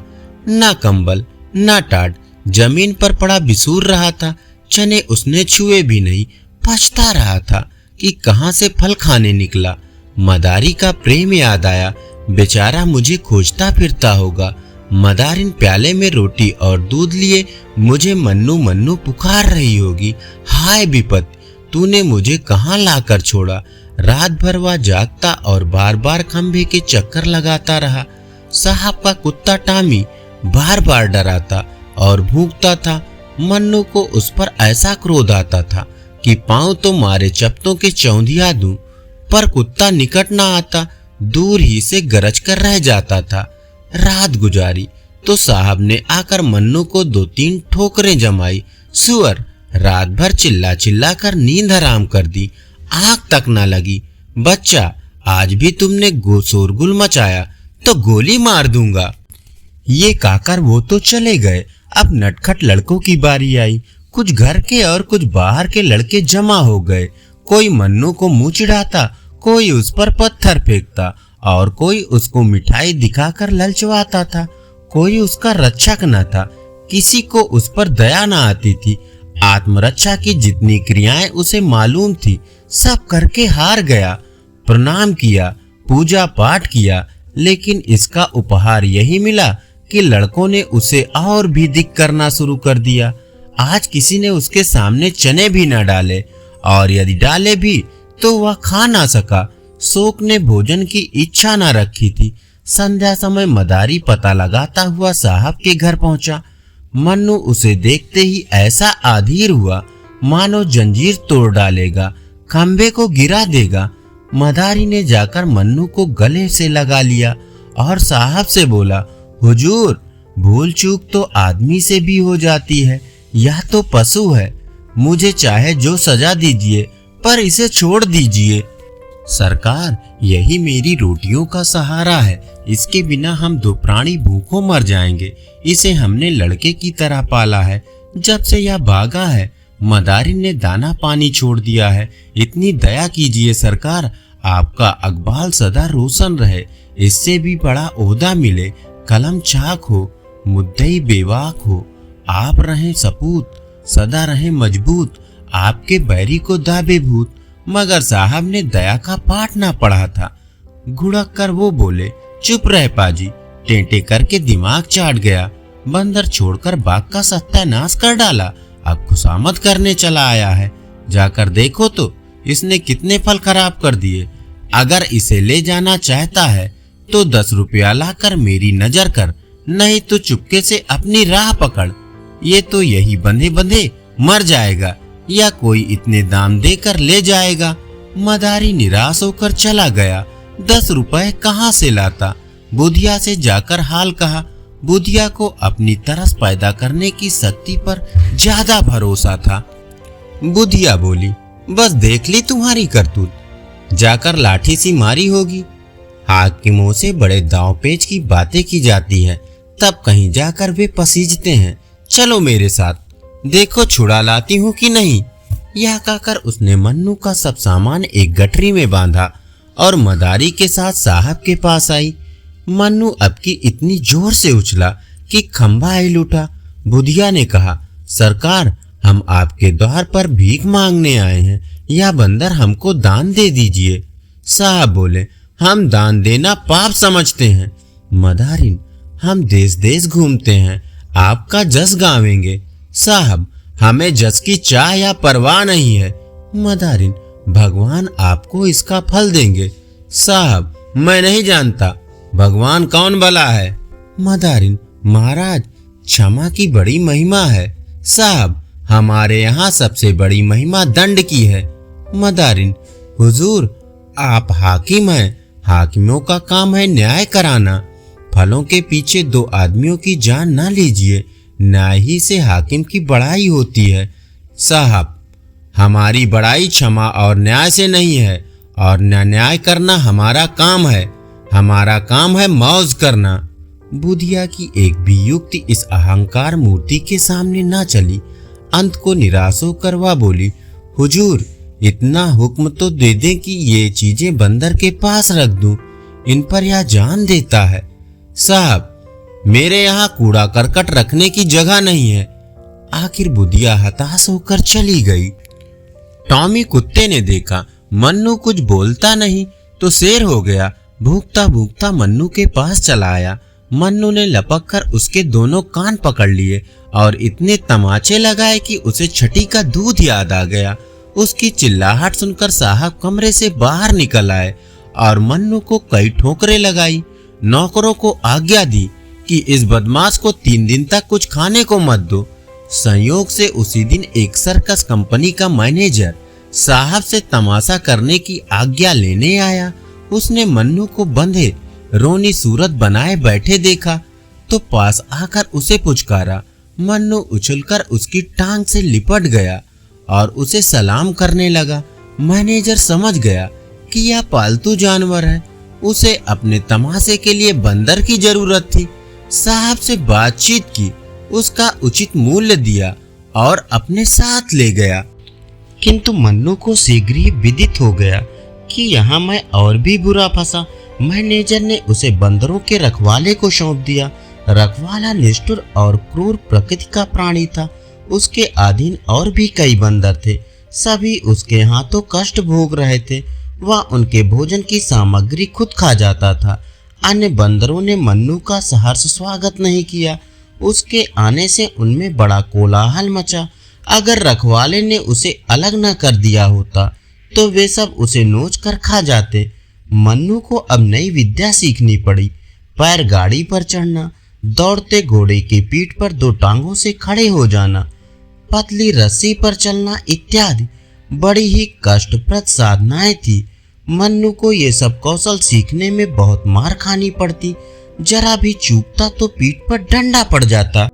ना कंबल ना टाट, जमीन पर पड़ा बिसूर रहा था। चने उसने छुए भी नहीं। पछता रहा था कि कहां से फल खाने निकला। मदारी का प्रेम याद आया। बेचारा मुझे खोजता फिरता होगा। मदारिन प्याले में रोटी और दूध लिए मुझे मन्नू मन्नू पुकार रही होगी। हाय विपत्ति, तूने मुझे कहाँ लाकर छोड़ा। रात भर वह जागता और बार बार खंभे के चक्कर लगाता रहा। साहब का कुत्ता टामी बार बार डराता और भूखता था। मन्नू को उस पर ऐसा क्रोध आता था कि पांव तो मारे चपटों के चौंधिया दूं, पर कुत्ता निकट ना आता, दूर ही से गरज कर रह जाता था। रात गुजारी तो साहब ने आकर मन्नू को 2-3 ठोकरें जमाई। सुअर, रात भर चिल्ला चिल्ला कर नींद हराम कर दी, आंख तक न लगी। बच्चा, आज भी तुमने शोरगुल मचाया तो गोली मार दूंगा। ये कहकर वो तो चले गए। अब नटखट लड़कों की बारी आई। कुछ घर के और कुछ बाहर के लड़के जमा हो गए। कोई मन्नू को मुंह चिढ़ाता, कोई उस पर पत्थर फेंकता और कोई उसको मिठाई दिखाकर ललचवाता था। कोई उसका रक्षक न था, किसी को उस पर दया न आती थी। आत्मरक्षा की जितनी क्रियाएं उसे मालूम थी, सब करके हार गया। प्रणाम किया, पूजा पाठ किया, लेकिन इसका उपहार यही मिला कि लड़कों ने उसे और भी दिक करना शुरू कर दिया। आज किसी ने उसके सामने चने भी न डाले, और यदि डाले भी तो वह खा ना सका। शोक ने भोजन की इच्छा न रखी थी। संध्या समय मदारी पता लगाता हुआ साहब के घर पहुंचा। मन्नू उसे देखते ही ऐसा आधीर हुआ मानो जंजीर तोड़ डालेगा, खंबे को गिरा देगा। मदारी ने जाकर मन्नू को गले से लगा लिया और साहब से बोला, हुजूर, भूल चूक तो आदमी से भी हो जाती है, यह तो पशु है। मुझे चाहे जो सजा दीजिए, पर इसे छोड़ दीजिए। सरकार, यही मेरी रोटियों का सहारा है। इसके बिना हम दो प्राणी भूखों मर जाएंगे। इसे हमने लड़के की तरह पाला है। जब से यह भागा है, मदारी ने दाना पानी छोड़ दिया है। इतनी दया कीजिए सरकार, आपका अकबाल सदा रोशन रहे, इससे भी बड़ा ओहदा मिले, कलम चाक हो, मुद्दई बेवाक हो, आप रहें सपूत, सदा रहें मजबूत, आपके बैरी को दाबे भूत। मगर साहब ने दया का पाठ ना पढ़ा था। घुड़क कर वो बोले, चुप रह पाजी, टेंटे करके दिमाग चाट गया। बंदर छोड़कर बाग का सत्यानाश कर डाला, अब खुशामद करने चला आया है। जाकर देखो तो इसने कितने फल खराब कर दिए। अगर इसे ले जाना चाहता है तो 10 रुपया लाकर मेरी नजर कर, नहीं तो चुपके से अपनी राह पकड़। ये तो यही बंधे बंधे मर जाएगा, या कोई इतने दाम देकर ले जाएगा। मदारी निराश होकर चला गया। 10 रुपए कहाँ से लाता? बुधिया से जाकर हाल कहा। बुधिया को अपनी तरस पैदा करने की शक्ति पर ज्यादा भरोसा था। बुधिया बोली, बस देख ली तुम्हारी करतूत, जाकर लाठी सी मारी होगी। हाकिमों से बड़े दांव पेच की बातें की जाती हैं, तब कहीं जाकर वे पसीजते हैं। चलो मेरे साथ, देखो छुड़ा लाती हूँ कि नहीं। यह कहकर उसने मन्नू का सब सामान एक गठरी में बांधा और मदारी के साथ साहब के पास आई। मन्नू अब की इतनी जोर से उछला कि खंभा हिल उठा। बुधिया ने कहा, सरकार, हम आपके द्वार पर भीख मांगने आए हैं, यह बंदर हमको दान दे दीजिए। साहब बोले, हम दान देना पाप समझते हैं। मदारिन, हम देश देश घूमते हैं, आपका जस गावेंगे। साहब, हमें जस की चाह या परवाह नहीं है। मदारिन, भगवान आपको इसका फल देंगे। साहब, मैं नहीं जानता भगवान कौन भला है। मदारिन, महाराज, क्षमा की बड़ी महिमा है। साहब, हमारे यहाँ सबसे बड़ी महिमा दंड की है। मदारिन, हुजूर, आप हाकिम हैं, हाकिमों का काम है न्याय कराना। फलों के पीछे दो आदमियों की जान ना लीजिए, न्याय ही से हाकिम की बड़ाई होती है। साहब, हमारी बड़ाई क्षमा और न्याय से नहीं है, और न्याय करना हमारा काम है। हमारा काम है मौज करना। बुधिया की एक भी युक्ति इस अहंकार मूर्ति के सामने ना चली। अंत को निराश होकर वह बोली, हुजूर, इतना हुक्म तो दे दें कि ये चीजें बंदर के पास रख दूं, इन पर यह जान देता है। साहब, मेरे यहाँ कूड़ा करकट रखने की जगह नहीं है। आखिर बुधिया हताश होकर चली गई। टॉमी कुत्ते ने देखा मन्नू कुछ बोलता नहीं तो शेर हो गया। भूखता भूखता मन्नू के पास चला आया। मन्नू ने लपक कर उसके दोनों कान पकड़ लिए और इतने तमाचे लगाए कि उसे छठी का दूध याद आ गया। उसकी चिल्लाहट सुनकर साहब कमरे से बाहर निकल आए और मन्नू को कई ठोकरें लगाई। नौकरों को आज्ञा दी कि इस बदमाश को 3 दिन तक कुछ खाने को मत दो। संयोग से उसी दिन एक सर्कस कंपनी का मैनेजर साहब से तमाशा करने की आज्ञा लेने आया। उसने मन्नू को बंधे रोनी सूरत बनाए बैठे देखा तो पास आकर उसे पुचकारा। मन्नू उछलकर उसकी टांग से लिपट गया और उसे सलाम करने लगा। मैनेजर समझ गया कि यह पालतू जानवर है, उसे अपने तमाशे के लिए बंदर की जरूरत थी। साहब से बातचीत की, उसका उचित मूल्य दिया और अपने साथ ले गया। किंतु मन्नू को शीघ्र ही विदित हो गया कि यहाँ मैं और भी बुरा फंसा। मैनेजर ने उसे बंदरों के रखवाले को सौंप दिया। रखवाला निष्ठुर और क्रूर प्रकृति का प्राणी था। उसके अधीन और भी कई बंदर थे, सभी उसके हाथों कष्ट भोग रहे थे। वह उनके भोजन की सामग्री खुद खा जाता था। अन्य बंदरों ने मन्नू का सहर्ष स्वागत नहीं किया। उसके आने से उनमें बड़ा कोलाहल मचा। अगर रखवाले ने उसे अलग न कर दिया होता तो वे सब उसे नोच कर खा जाते। मन्नू को अब नई विद्या सीखनी पड़ी, पैर गाड़ी पर चढ़ना, दौड़ते घोड़े की पीठ पर 2 टांगों से खड़े हो जाना, पतली रस्सी पर चलना इत्यादि बड़ी ही कष्टप्रद साधनाएं थी। मन्नू को ये सब कौशल सीखने में बहुत मार खानी पड़ती। जरा भी चूकता तो पीठ पर डंडा पड़ जाता।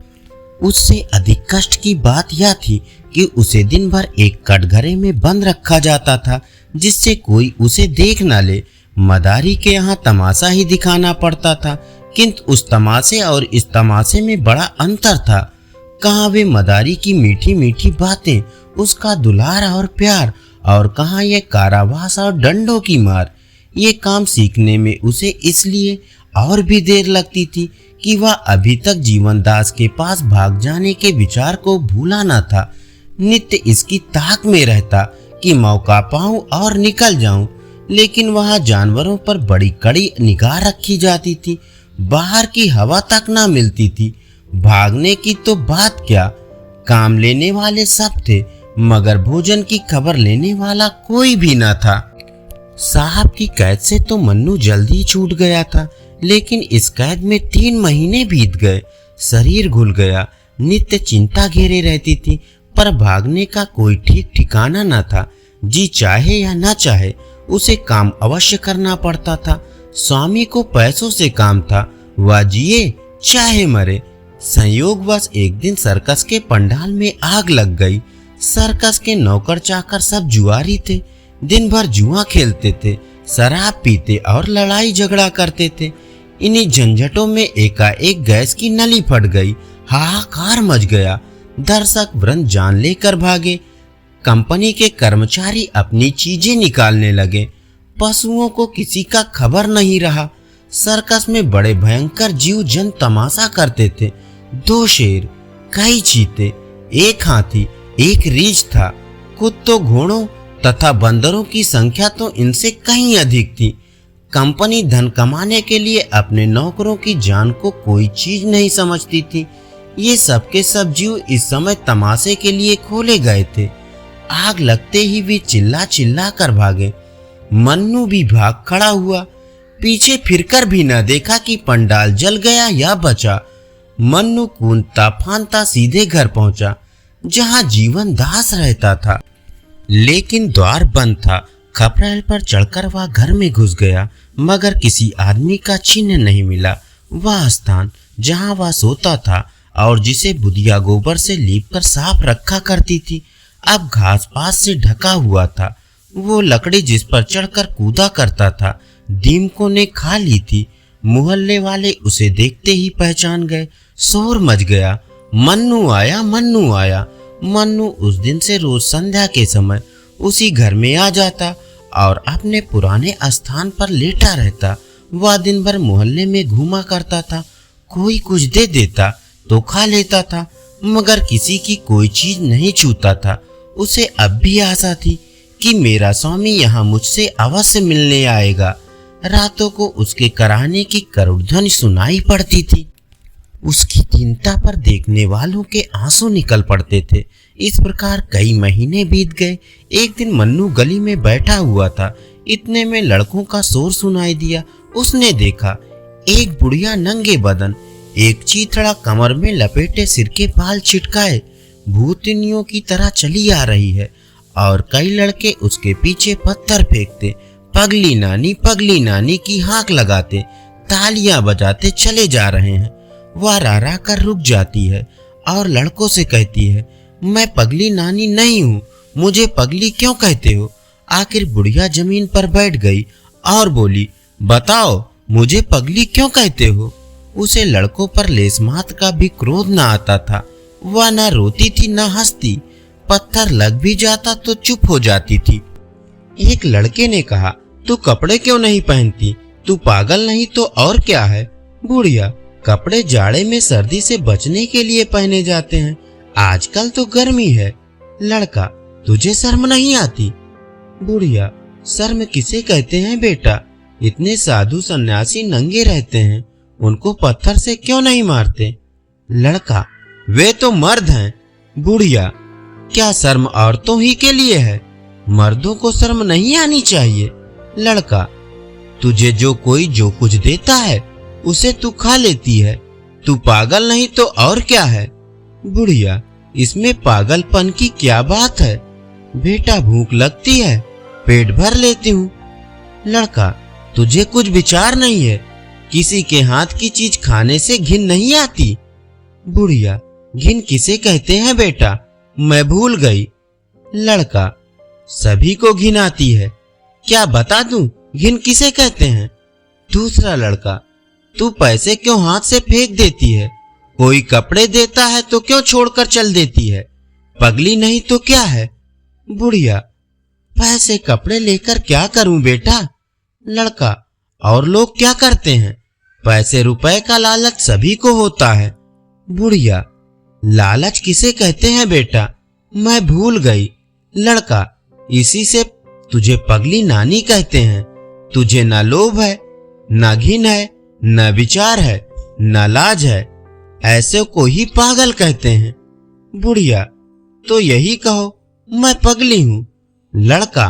उससे अधिक कष्ट की बात यह थी कि उसे दिन भर एक कटघरे में बंद रखा जाता था, जिससे कोई उसे देख न ले। मदारी के यहाँ तमाशा ही दिखाना पड़ता था, किंतु उस तमाशे और इस तमाशे में बड़ा अंतर था। कहाँ वे मदारी की मीठी मीठी बातें, उसका दुलार और प्यार, और कहाँ ये कारावास और डंडों की मार। ये काम सीखने में उसे इसलिए और भी देर लगती थी कि वह अभी तक जीवनदास के पास भाग जाने के विचार को भूला न था। नित्य इसकी ताक में रहता कि मौका पाऊं और निकल जाऊं, लेकिन वहां जानवरों पर बड़ी कड़ी निगाह रखी जाती थी। बाहर की हवा तक ना मिलती थी। भागने की तो बात क्या, काम लेने वाले सब थे, मगर भोजन की खबर लेने वाला कोई भी न था। साहब की कैद से तो मन्नू जल्दी छूट गया था, लेकिन इस कैद में 3 महीने बीत गए। शरीर घुल गया, नित्य चिंता घेरे रहती थी, पर भागने का कोई ठीक ठिकाना न था। जी चाहे या न चाहे उसे काम अवश्य करना पड़ता था। स्वामी को पैसों से काम था, वह जिए चाहे मरे। संयोगवश एक दिन सर्कस के पंडाल में आग लग गई। सर्कस के नौकर चाकर सब जुआरी थे, दिन भर जुआ खेलते थे, शराब पीते और लड़ाई झगड़ा करते थे। इन्हीं झंझटों में एकाएक गैस की नली फट गई। हाहाकार मच गया। दर्शक वृंद जान लेकर भागे। कंपनी के कर्मचारी अपनी चीजें निकालने लगे। पशुओं को किसी का खबर नहीं रहा। सर्कस में बड़े भयंकर जीव जन तमाशा करते थे। 2 शेर, कई चीते, 1 हाथी, 1 रीछ था। कुत्तों, घोड़ों तथा बंदरों की संख्या तो इनसे कहीं अधिक थी। कंपनी धन कमाने के लिए अपने नौकरों की जान को कोई चीज नहीं समझती थी। ये सब के सब जीव इस समय तमाशे के लिए खोले गए थे। आग लगते ही वे चिल्ला चिल्ला कर भागे। मन्नू भी भाग खड़ा हुआ, पीछे फिरकर भी न देखा कि पंडाल जल गया या बचा। मन्नू कूदता फांदता सीधे घर पहुंचा, जहां जीवन दास रहता था, लेकिन द्वार बंद था। खपरेल पर चढ़कर वह घर में घुस गया, मगर किसी आदमी का चिन्ह नहीं मिला। वह स्थान जहां वह सोता था और जिसे बुधिया गोबर से लीपकर साफ रखा करती थी, अब घास पात से ढका हुआ था। वो लकड़ी जिस पर चढ़कर कूदा करता था, दीमकों ने खा ली थी। मोहल्ले वाले उसे देखते ही पहचान गए। शोर मच गया, मन्नू आया, मन्नू आया। मन्नू उस दिन से रोज संध्या के समय उसी घर में आ जाता और अपने पुराने स्थान पर लेटा रहता। वह दिन भर मोहल्ले में घूमा करता था। कोई कुछ दे देता तो खा लेता था, मगर किसी की कोई चीज नहीं छूता था। उसे अब भी आशा थी कि मेरा स्वामी यहाँ मुझसे अवश्य मिलने आएगा। रातों को उसके कराहने की करुण ध्वनि सुनाई पड़ती थी। उसकी दीनता पर देखने वालों के आंसू निकल पड़ते थे। इस प्रकार कई महीने बीत गए। एक दिन मन्नू गली में बैठा हुआ था, इतने में लड़कों का शोर सुनाई दिया। उसने देखा एक बुढ़िया नंगे बदन, एक चीथड़ा कमर में लपेटे सिर के बाल छिटकाए, भूतनियों की तरह चली आ रही है और कई लड़के उसके पीछे पत्थर फेंकते, पगली नानी की हाक लगाते, तालियां बजाते चले जा रहे हैं। वह रारा कर रुक जाती है और लड़कों से कहती है, मैं पगली नानी नहीं हूँ, मुझे पगली क्यों कहते हो? आखिर बुढ़िया जमीन पर बैठ गई और बोली, बताओ मुझे पगली क्यों कहते हो? उसे लड़कों पर लेसमात का भी क्रोध न आता था। वह न रोती थी न हंसती, पत्थर लग भी जाता तो चुप हो जाती थी। एक लड़के ने कहा, तू कपड़े क्यों नहीं पहनती? तू पागल नहीं तो और क्या है? बुढ़िया, कपड़े जाड़े में सर्दी से बचने के लिए पहने जाते हैं, आजकल तो गर्मी है। लड़का, तुझे शर्म नहीं आती? बुढ़िया, शर्म किसे कहते हैं बेटा? इतने साधु सन्यासी नंगे रहते हैं, उनको पत्थर से क्यों नहीं मारते? लड़का, वे तो मर्द हैं। बुढ़िया, क्या शर्म औरतों ही के लिए है? मर्दों को शर्म नहीं आनी चाहिए। लड़का, तुझे जो कोई जो कुछ देता है उसे तू खा लेती है, तू पागल नहीं तो और क्या है? बुढ़िया, इसमें पागलपन की क्या बात है? बेटा, भूख लगती है, पेट भर लेती हूँ। लड़का, तुझे कुछ विचार नहीं है? किसी के हाथ की चीज खाने से घिन नहीं आती? बुढ़िया, घिन किसे कहते हैं बेटा? मैं भूल गई। लड़का, सभी को घिन आती है, क्या बता दूं घिन किसे कहते हैं? दूसरा लड़का, तू पैसे क्यों हाथ से फेंक देती है? कोई कपड़े देता है तो क्यों छोड़कर चल देती है? पगली नहीं तो क्या है? बुढ़िया, पैसे कपड़े लेकर क्या करूं बेटा? लड़का, और लोग क्या करते हैं? पैसे रुपए का लालच सभी को होता है। बुढ़िया, लालच किसे कहते हैं बेटा? मैं भूल गई। लड़का, इसी से तुझे पगली नानी कहते हैं। तुझे न लोभ है, न घिन है, न विचार है, न लाज है, ऐसे को ही पागल कहते हैं। बुढ़िया, तो यही कहो मैं पगली हूँ। लड़का,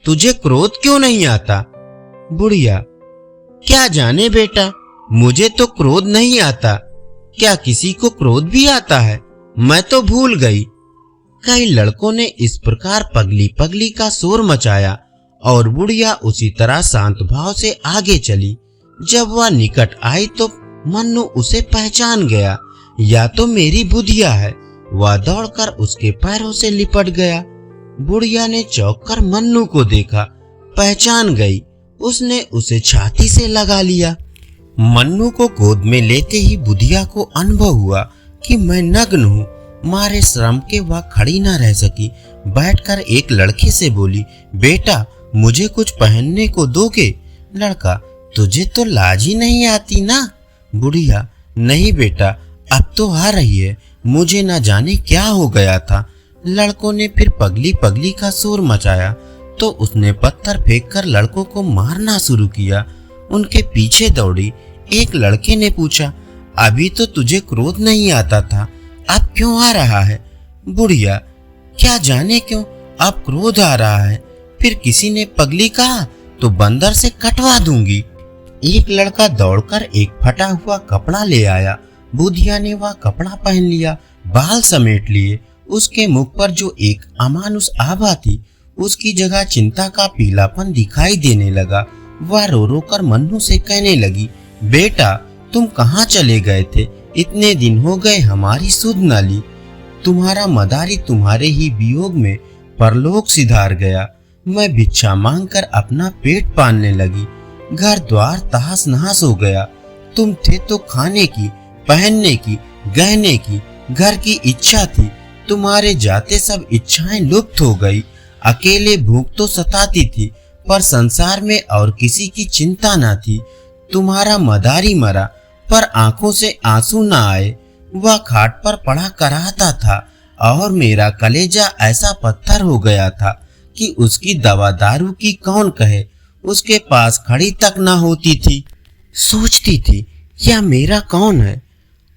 तुझे क्रोध क्यों नहीं आता? बुढ़िया, क्या जाने बेटा, मुझे तो क्रोध नहीं आता। क्या किसी को क्रोध भी आता है? मैं तो भूल गई। कई लड़कों ने इस प्रकार पगली पगली का शोर मचाया और बुढ़िया उसी तरह शांत भाव से आगे चली। जब वह निकट आई तो मन्नू उसे पहचान गया, या तो मेरी बुधिया है। वह दौड़कर उसके पैरों से लिपट गया। बुढ़िया ने चौंक कर मन्नू को देखा, पहचान गई। उसने उसे छाती से लगा लिया। मन्नू को गोद में लेते ही बुधिया को अनुभव हुआ कि मैं नग्न हूँ। मारे श्रम के वह खड़ी न रह सकी। बैठकर एक लड़के से बोली, बेटा मुझे कुछ पहनने को दोगे? लड़का, तुझे तो लाज ही नहीं आती ना? बुढ़िया, नहीं बेटा, अब तो आ रही है, मुझे न जाने क्या हो गया था। लड़कों ने फिर पगली पगली का शोर मचाया तो उसने पत्थर फेंककर लड़कों को मारना शुरू किया। उनके पीछे दौड़ी। एक लड़के ने पूछा, अभी तो तुझे क्रोध नहीं आता था, अब क्यों आ रहा है? बुढ़िया, क्या जाने क्यों, अब क्रोध आ रहा है, फिर किसी ने पगली कहा तो बंदर से कटवा दूंगी। एक लड़का दौड़कर एक फटा हुआ कपड़ा ले आया। बुधिया ने वह कपड़ा पहन लिया, बाल समेट लिए। उसके मुख पर जो एक अमानुष आभा थी, उसकी जगह चिंता का पीलापन दिखाई देने लगा। वह रो रो कर मन्नू से कहने लगी, बेटा तुम कहाँ चले गए थे? इतने दिन हो गए हमारी सुध न ली। तुम्हारा मदारी तुम्हारे ही वियोग में परलोक सिधार गया। मैं भिक्षा मांगकर अपना पेट पालने लगी। घर द्वार तहस नहस हो गया। तुम थे तो खाने की, पहनने की, गहने की, घर की इच्छा थी। तुम्हारे जाते सब इच्छाएं लुप्त हो गई। अकेले भूख तो सताती थी, पर संसार में और किसी की चिंता न थी। तुम्हारा मदारी मरा, पर आंखों से आंसू न आए। वह खाट पर पड़ा कराहता था और मेरा कलेजा ऐसा पत्थर हो गया था कि उसकी दवा दारू की कौन कहे। उसके पास खड़ी तक न होती थी। सोचती थी यह मेरा कौन है।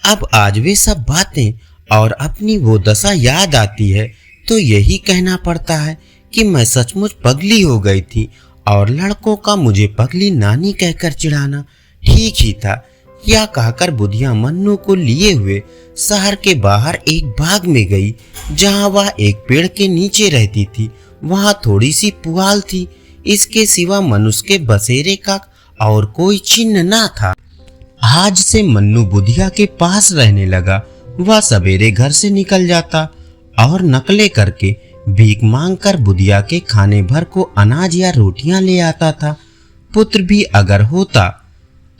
अब आज वे सब बातें और अपनी वो दशा याद आती है तो यही कहना पड़ता है कि मैं सचमुच पगली हो गई थी और लड़कों का मुझे पगली नानी कहकर चिढ़ाना ठीक ही था। यह कहकर बुधिया मन्नू को लिए हुए शहर के बाहर एक बाग में गई, जहां वह एक पेड़ के नीचे रहती थी। वहां थोड़ी सी पुआल थी। इसके सिवा मनुष्य के बसेरे का और कोई चिन्ह न था। आज से मन्नू बुधिया के पास रहने लगा। वह सवेरे घर से निकल जाता और नकलें करके भीख मांगकर बुधिया के खाने भर को अनाज या रोटियां ले आता था। पुत्र भी अगर होता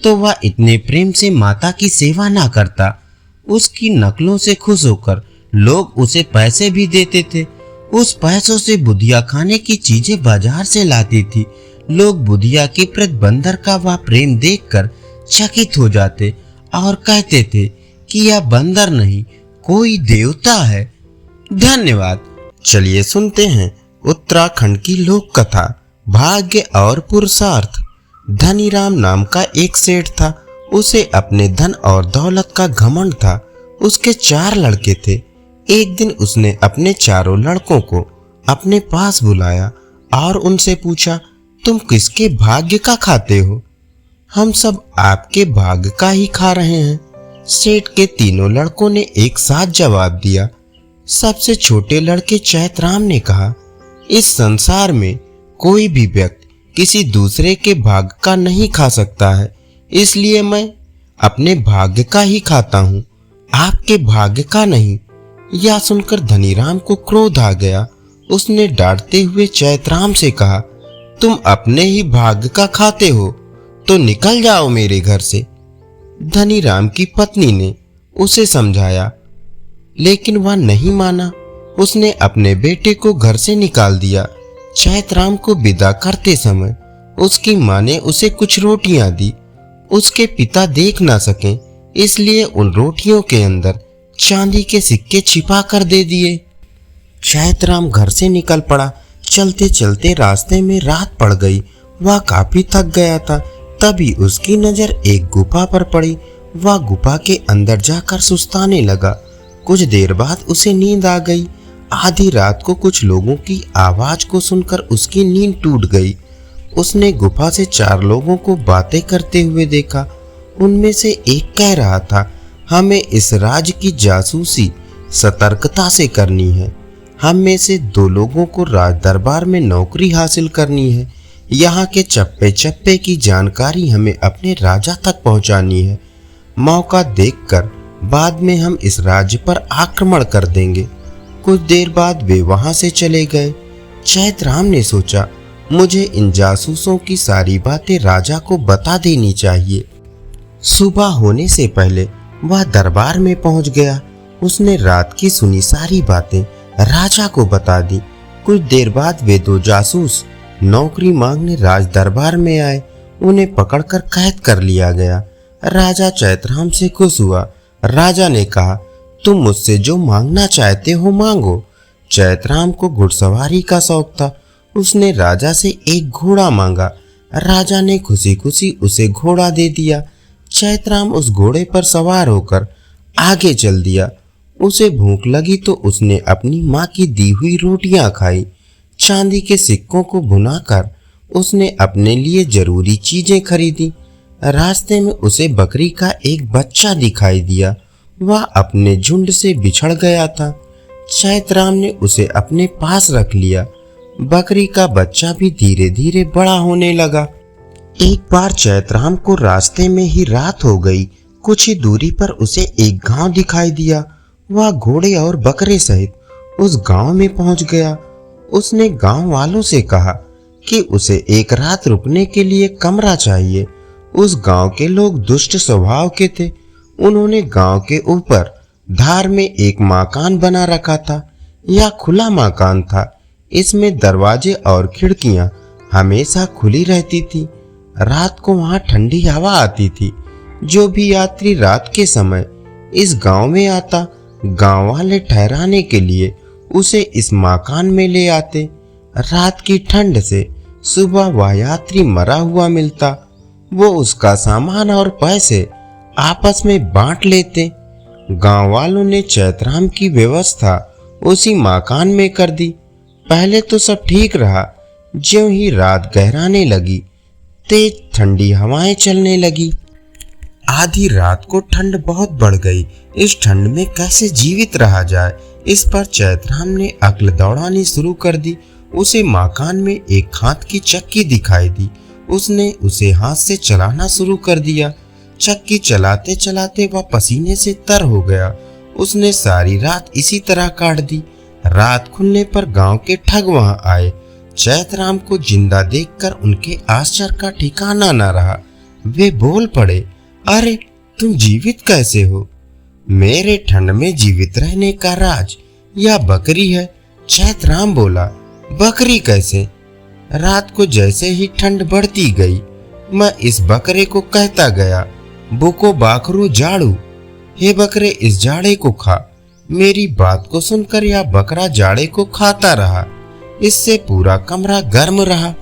तो वह इतने प्रेम से माता की सेवा ना करता। उसकी नकलों से खुश होकर लोग उसे पैसे भी देते थे। उस पैसों से बुधिया खाने की चीजें बाजार से लाती थी। लोग बुधिया के प्रति बंदर का वह प्रेम देखकर चकित हो जाते और कहते थे कि यह बंदर नहीं कोई देवता है। धन्यवाद। चलिए सुनते हैं उत्तराखंड की लोक कथा भाग्य और पुरुषार्थ। धनीराम नाम का एक सेठ था। उसे अपने धन और दौलत का घमंड था। उसके 4 लड़के थे। एक दिन उसने अपने चारों लड़कों को अपने पास बुलाया और उनसे पूछा, तुम किसके भाग्य का खाते हो? हम सब आपके भाग्य का ही खा रहे हैं। सेठ के तीनों लड़कों ने एक साथ जवाब दिया। सबसे छोटे लड़के चैतराम ने कहा, इस संसार में कोई भी व्यक्ति किसी दूसरे के भाग्य का नहीं खा सकता है, इसलिए मैं अपने भाग्य का ही खाता हूँ, आपके भाग्य का नहीं। यह सुनकर धनीराम को क्रोध आ गया। उसने डांटते हुए चैतराम से कहा, तुम अपने ही भाग्य का खाते हो तो निकल जाओ मेरे घर से। धनीराम की पत्नी ने उसे समझाया, लेकिन वह नहीं माना। उसने अपने बेटे को घर से निकाल दिया। चैतराम को विदा करते समय उसकी मां ने उसे कुछ रोटियां दी। उसके पिता देख ना सके, इसलिए उन रोटियों के अंदर चांदी के सिक्के छिपा कर दे दिए। चैतराम घर से निकल पड़ा। चलते चलते रास्ते में रात पड़ गई। वह काफी थक गया था। तभी उसकी नजर एक गुफा पर पड़ी। वह गुफा के अंदर जाकर सुस्ताने लगा। कुछ देर बाद उसे नींद आ गई। आधी रात को कुछ लोगों की आवाज को सुनकर उसकी नींद टूट गई। उसने गुफा से 4 लोगों को बातें करते हुए देखा। उनमें से एक कह रहा था, हमें इस राज की जासूसी सतर्कता से करनी है। हम में से 2 लोगों को राज दरबार में नौकरी हासिल करनी है। यहाँ के चप्पे चप्पे की जानकारी हमें अपने राजा तक पहुँचानी है। मौका देखकर बाद में हम इस राज्य पर आक्रमण कर देंगे। कुछ देर बाद वे वहां से चले गए। चैतराम ने सोचा, मुझे इन जासूसों की सारी बातें राजा को बता देनी चाहिए। सुबह होने से पहले वह दरबार में पहुंच गया। उसने रात की सुनी सारी बातें राजा को बता दी। कुछ देर बाद वे 2 जासूस नौकरी मांगने राज दरबार में आए। उन्हें पकड़कर कैद कर लिया गया। राजा चैतराम से खुश हुआ। राजा ने कहा, तुम मुझसे जो मांगना चाहते हो मांगो। चैतराम को घुड़सवारी का शौक था। उसने राजा से एक घोड़ा मांगा। राजा ने खुशी खुशी उसे घोड़ा दे दिया। चैतराम उस घोड़े पर सवार होकर आगे चल दिया। उसे भूख लगी तो उसने अपनी माँ की दी हुई रोटियां खाई। चांदी के सिक्कों को भुनाकर उसने अपने लिए जरूरी चीजें खरीदी। रास्ते में उसे बकरी का एक बच्चा दिखाई दिया। वह अपने झुंड से बिछड़ गया था। चैतराम ने उसे अपने पास रख लिया। बकरी का बच्चा भी धीरे धीरे बड़ा होने लगा। एक बार चैतराम को रास्ते में ही रात हो गई। कुछ ही दूरी पर उसे एक गांव दिखाई दिया। वह घोड़े और बकरे सहित उस गांव में पहुंच गया। उसने गांव वालों से कहा कि उसे एक रात रुकने के लिए कमरा चाहिए। उस गांव के लोग दुष्ट स्वभाव के थे। उन्होंने गांव के ऊपर धार में एक मकान बना रखा था। यह खुला मकान था। इसमें दरवाजे और खिड़कियां हमेशा खुली रहती थी। रात को वहां ठंडी हवा आती थी। जो भी यात्री रात के समय इस गांव में आता, गांव वाले ठहराने के लिए उसे इस मकान में ले आते। रात की ठंड से सुबह वह यात्री मरा हुआ मिलता। वो उसका सामान और पैसे आपस में बांट लेते। गांव वालों ने चैतराम की व्यवस्था उसी मकान में कर दी। पहले तो सब ठीक रहा। ज्यों ही रात गहराने लगी, तेज ठंडी हवाएं चलने लगी। आधी रात को ठंड बहुत बढ़ गई। इस ठंड में कैसे जीवित रहा जाए, इस पर चैतराम ने अक्ल दौड़ानी शुरू कर दी। उसे मकान में एक हाथ की चक्की दिखाई दी। उसने उसे हाथ से चलाना शुरू कर दिया। चक्की चलाते चलाते वह पसीने से तर हो गया। उसने सारी रात इसी तरह काट दी। रात खुलने पर गांव के ठग वहां आए। चैतराम को जिंदा देखकर उनके आश्चर्य का ठिकाना न रहा। वे बोल पड़े, अरे तुम जीवित कैसे हो? मेरे ठंड में जीवित रहने का राज यह बकरी है। चैतराम बोला, बकरी कैसे? रात को जैसे ही ठंड बढ़ती गई, मैं इस बकरे को कहता गया, बुको बाखरू झाड़ू, हे बकरे इस झाड़े को खा। मेरी बात को सुनकर यह बकरा झाड़े को खाता रहा। इससे पूरा कमरा गर्म रहा।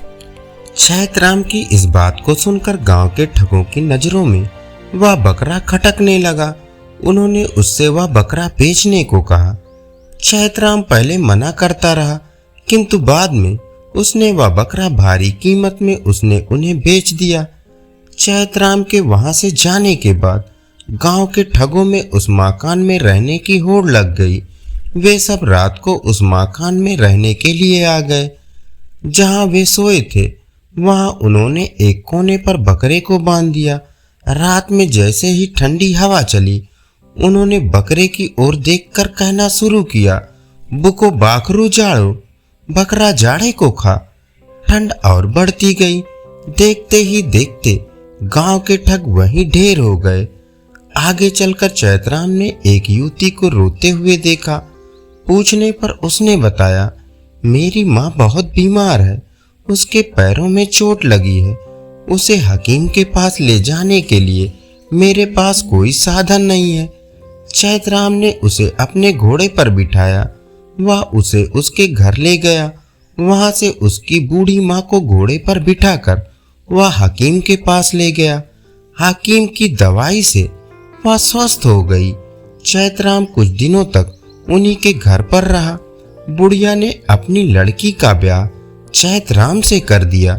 चैतराम की इस बात को सुनकर गांव के ठगों की नजरों में वह बकरा खटकने लगा। उन्होंने उससे वह बकरा बेचने को कहा। चैतराम पहले मना करता रहा, किंतु बाद में उसने वह बकरा भारी कीमत में उसने उन्हें बेच दिया। चैतराम के वहां से जाने के बाद गांव के ठगों में उस मकान में रहने की होड़ लग गई। वे सब रात को उस मकान में रहने के लिए आ गए। जहां वे सोए थे वहां उन्होंने एक कोने पर बकरे को बांध दिया। रात में जैसे ही ठंडी हवा चली, उन्होंने बकरे की ओर देखकर कहना शुरू किया, बुको बाखरू झाड़ो, बकरा झाड़े को खा। ठंड और बढ़ती गई। देखते ही देखते गांव के ठग वहीं ढेर हो गए। आगे चलकर चैतराम ने एक युवती को रोते हुए देखा। पूछने पर उसने बताया, मेरी माँ बहुत बीमार है। उसके पैरों में चोट लगी है। उसे हकीम के पास ले जाने के लिए मेरे पास कोई साधन नहीं है। चैतराम ने उसे अपने घोड़े पर बिठाया। वह उसे उसके घर ले गया। वहां से उसकी बूढ़ी माँ को घोड़े पर बिठाकर वह हकीम के पास ले गया। हकीम की दवाई से वह स्वस्थ हो गई। चैतराम कुछ दिनों तक उन्हीं के घर पर रहा। बुढ़िया ने अपनी लड़की का ब्याह चैतराम से कर दिया।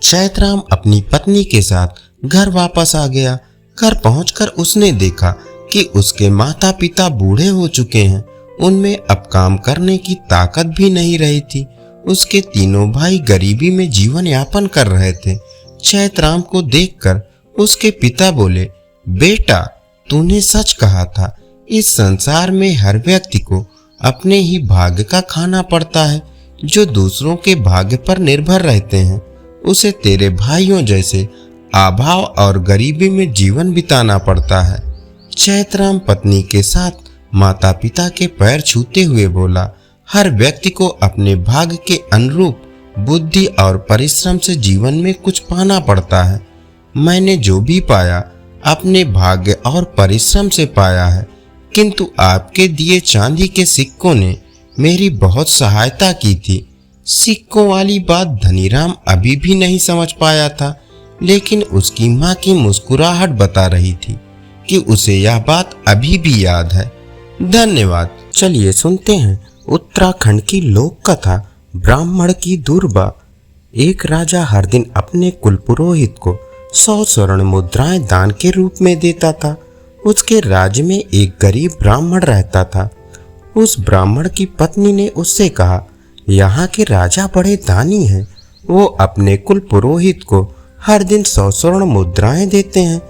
चैतराम अपनी पत्नी के साथ घर वापस आ गया। घर पहुंचकर उसने देखा कि उसके माता पिता बूढ़े हो चुके हैं। उनमें अब काम करने की ताकत भी नहीं रही थी। उसके तीनों भाई गरीबी में जीवन यापन कर रहे थे। चैतराम को देखकर उसके पिता बोले, बेटा तूने सच कहा था। इस संसार में हर व्यक्ति को अपने ही भाग्य का खाना पड़ता है। जो दूसरों के भाग्य पर निर्भर रहते हैं उसे तेरे भाइयों जैसे अभाव और गरीबी में जीवन बिताना पड़ता है। चैतराम पत्नी के साथ माता पिता के पैर छूते हुए बोला, हर व्यक्ति को अपने भाग्य के अनुरूप बुद्धि और परिश्रम से जीवन में कुछ पाना पड़ता है। मैंने जो भी पाया अपने भाग्य और परिश्रम से पाया है, किंतु आपके दिए चांदी के सिक्कों ने मेरी बहुत सहायता की थी। सिक्कों वाली बात धनीराम अभी भी नहीं समझ पाया था, लेकिन उसकी माँ की मुस्कुराहट बता रही थी कि उसे यह बात अभी भी याद है। धन्यवाद। चलिए सुनते हैं उत्तराखंड की लोक कथा ब्राह्मण की दूरबा। एक राजा हर दिन अपने कुलपुरोहित को 100 स्वर्ण मुद्राएं दान के रूप में देता था। उसके राज्य में एक गरीब ब्राह्मण रहता था। उस ब्राह्मण की पत्नी ने उससे कहा, यहाँ के राजा बड़े दानी हैं। वो अपने कुलपुरोहित को हर दिन 100 स्वर्ण मुद्राएं देते हैं।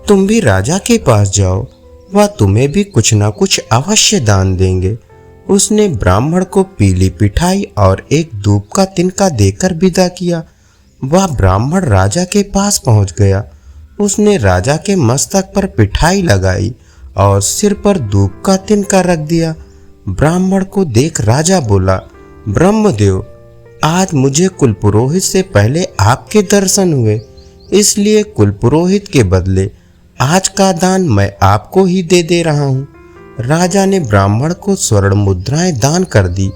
तुम भी राजा के पास जाओ, वह तुम्हें भी कुछ न कुछ अवश्य दान देंगे। उसने ब्राह्मण को पीली पिठाई और एक धूप का तिनका देकर विदा किया। वह ब्राह्मण राजा के पास पहुंच गया। उसने राजा के मस्तक पर पिठाई लगाई और सिर पर धूप का तिनका रख दिया। ब्राह्मण को देख राजा बोला, ब्रह्मदेव, आज मुझे कुलपुरोहित से पहले आपके दर्शन हुए, इसलिए कुलपुरोहित के बदले आज का दान मैं आपको ही दे रहा हूँ। राजा ने ब्राह्मण को स्वर्ण मुद्राएं दान कर दी।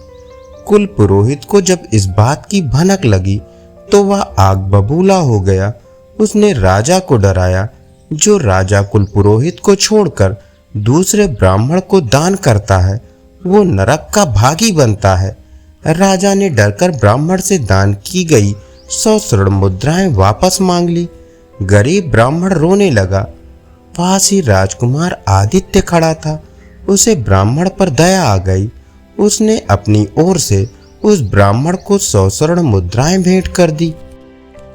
कुलपुरोहित को जब इस बात की भनक लगी तो वह आग बबूला हो गया। उसने राजा को डराया, जो राजा कुलपुरोहित को छोड़कर दूसरे ब्राह्मण को दान करता है वो नरक का भागी बनता है। राजा ने डरकर ब्राह्मण से दान की गई 100 स्वर्ण मुद्राएं वापस मांग ली। गरीब ब्राह्मण रोने लगा। पास ही राजकुमार आदित्य खड़ा था। उसे ब्राह्मण पर दया आ गई। उसने अपनी ओर से उस ब्राह्मण को 100 स्वर्ण मुद्राएं भेंट कर दी।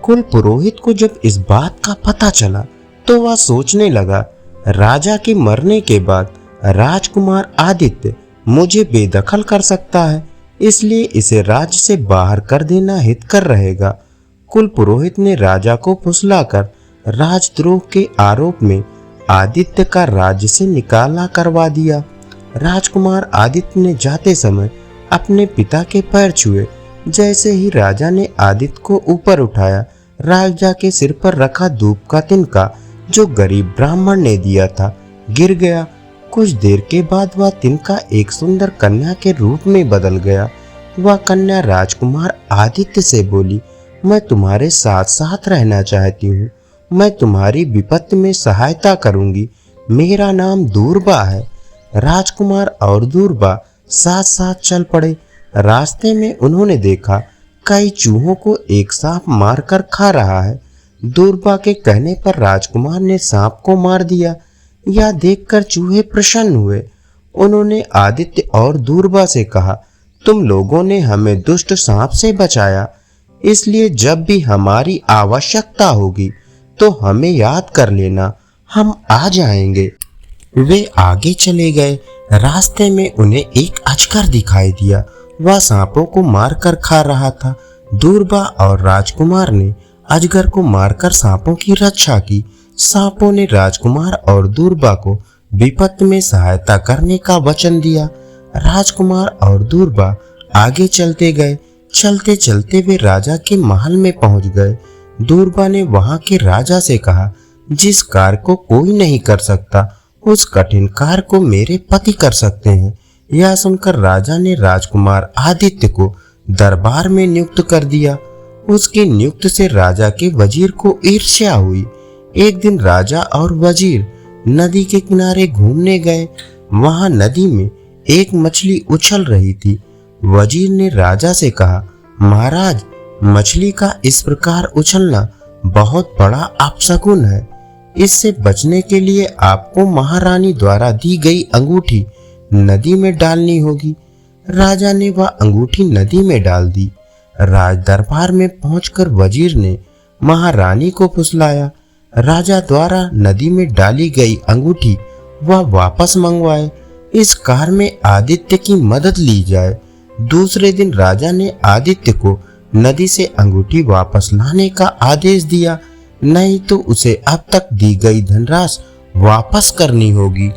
कुलपुरोहित को जब इस बात का पता चला तो वह सोचने लगा, राजा के मरने के बाद राजकुमार आदित्य मुझे बेदखल कर सकता है, इसलिए इसे राज्य से बाहर कर देना हितकर रहेगा। कुलपुरोहित ने राजा को फुसलाकर राजद्रोह के आरोप में आदित्य का राज्य से निकाला करवा दिया। राजकुमार आदित्य ने जाते समय अपने पिता के पैर छुए। जैसे ही राजा ने आदित्य को ऊपर उठाया, राजा के सिर पर रखा धूप का तिनका जो गरीब ब्राह्मण ने दिया था गिर गया। कुछ देर के बाद वह तिनका एक सुंदर कन्या के रूप में बदल गया। वह कन्या राजकुमार आदित्य से बोली, मैं तुम्हारे साथ साथ रहना चाहती हूँ। मैं तुम्हारी विपत्ति में सहायता करूंगी। मेरा नाम दूरबा है। राजकुमार और दूरबा साथ साथ चल पड़े। रास्ते में उन्होंने देखा कई चूहों को एक सांप मारकर खा रहा है। दूरबा के कहने पर राजकुमार ने सांप को मार दिया। यह देखकर चूहे प्रसन्न हुए। उन्होंने आदित्य और दूरबा से कहा, तुम लोगों ने हमें दुष्ट सांप से बचाया, इसलिए जब भी हमारी आवश्यकता होगी तो हमें याद कर लेना, हम आ जाएंगे। वे आगे चले गए। रास्ते में उन्हें एक अजगर दिखाई दिया। वह सांपों को मारकर खा रहा था। दूरबा और राजकुमार ने अजगर को मारकर सांपों की रक्षा की। सांपों ने राजकुमार और दूरबा को विपत्ति में सहायता करने का वचन दिया। राजकुमार और दूरबा आगे चलते गए। चलते चलते वे राजा के महल में पहुंच गए। दूरबा ने वहां के राजा से कहा, जिस कार्य को कोई नहीं कर सकता उस कठिन कार्य को मेरे पति कर सकते हैं। यह सुनकर राजा ने राजकुमार आदित्य को दरबार में नियुक्त कर दिया। उसकी नियुक्ति से राजा के वजीर को ईर्ष्या हुई। एक दिन राजा और वजीर नदी के किनारे घूमने गए। वहां नदी में एक मछली उछल रही थी। वजीर ने राजा से कहा, महाराज, मछली का इस प्रकार उछलना बहुत बड़ा अपशकुन है। इससे बचने के लिए आपको महारानी द्वारा दी गई अंगूठी नदी में डालनी होगी। राजा ने वह अंगूठी नदी में डाल दी। राज दरबार में पहुंचकर वजीर ने महारानी को फुसलाया। राजा द्वारा नदी में डाली गई अंगूठी वह वापस मंगवाए। इस कार्य में आदित्य की मदद ली जाए। दूसरे दिन राजा ने आदित्य को नदी से अंगूठी वापस लाने का आदेश दिया, नहीं तो उसे अब तक दी गई धनराशि वापस करनी होगी।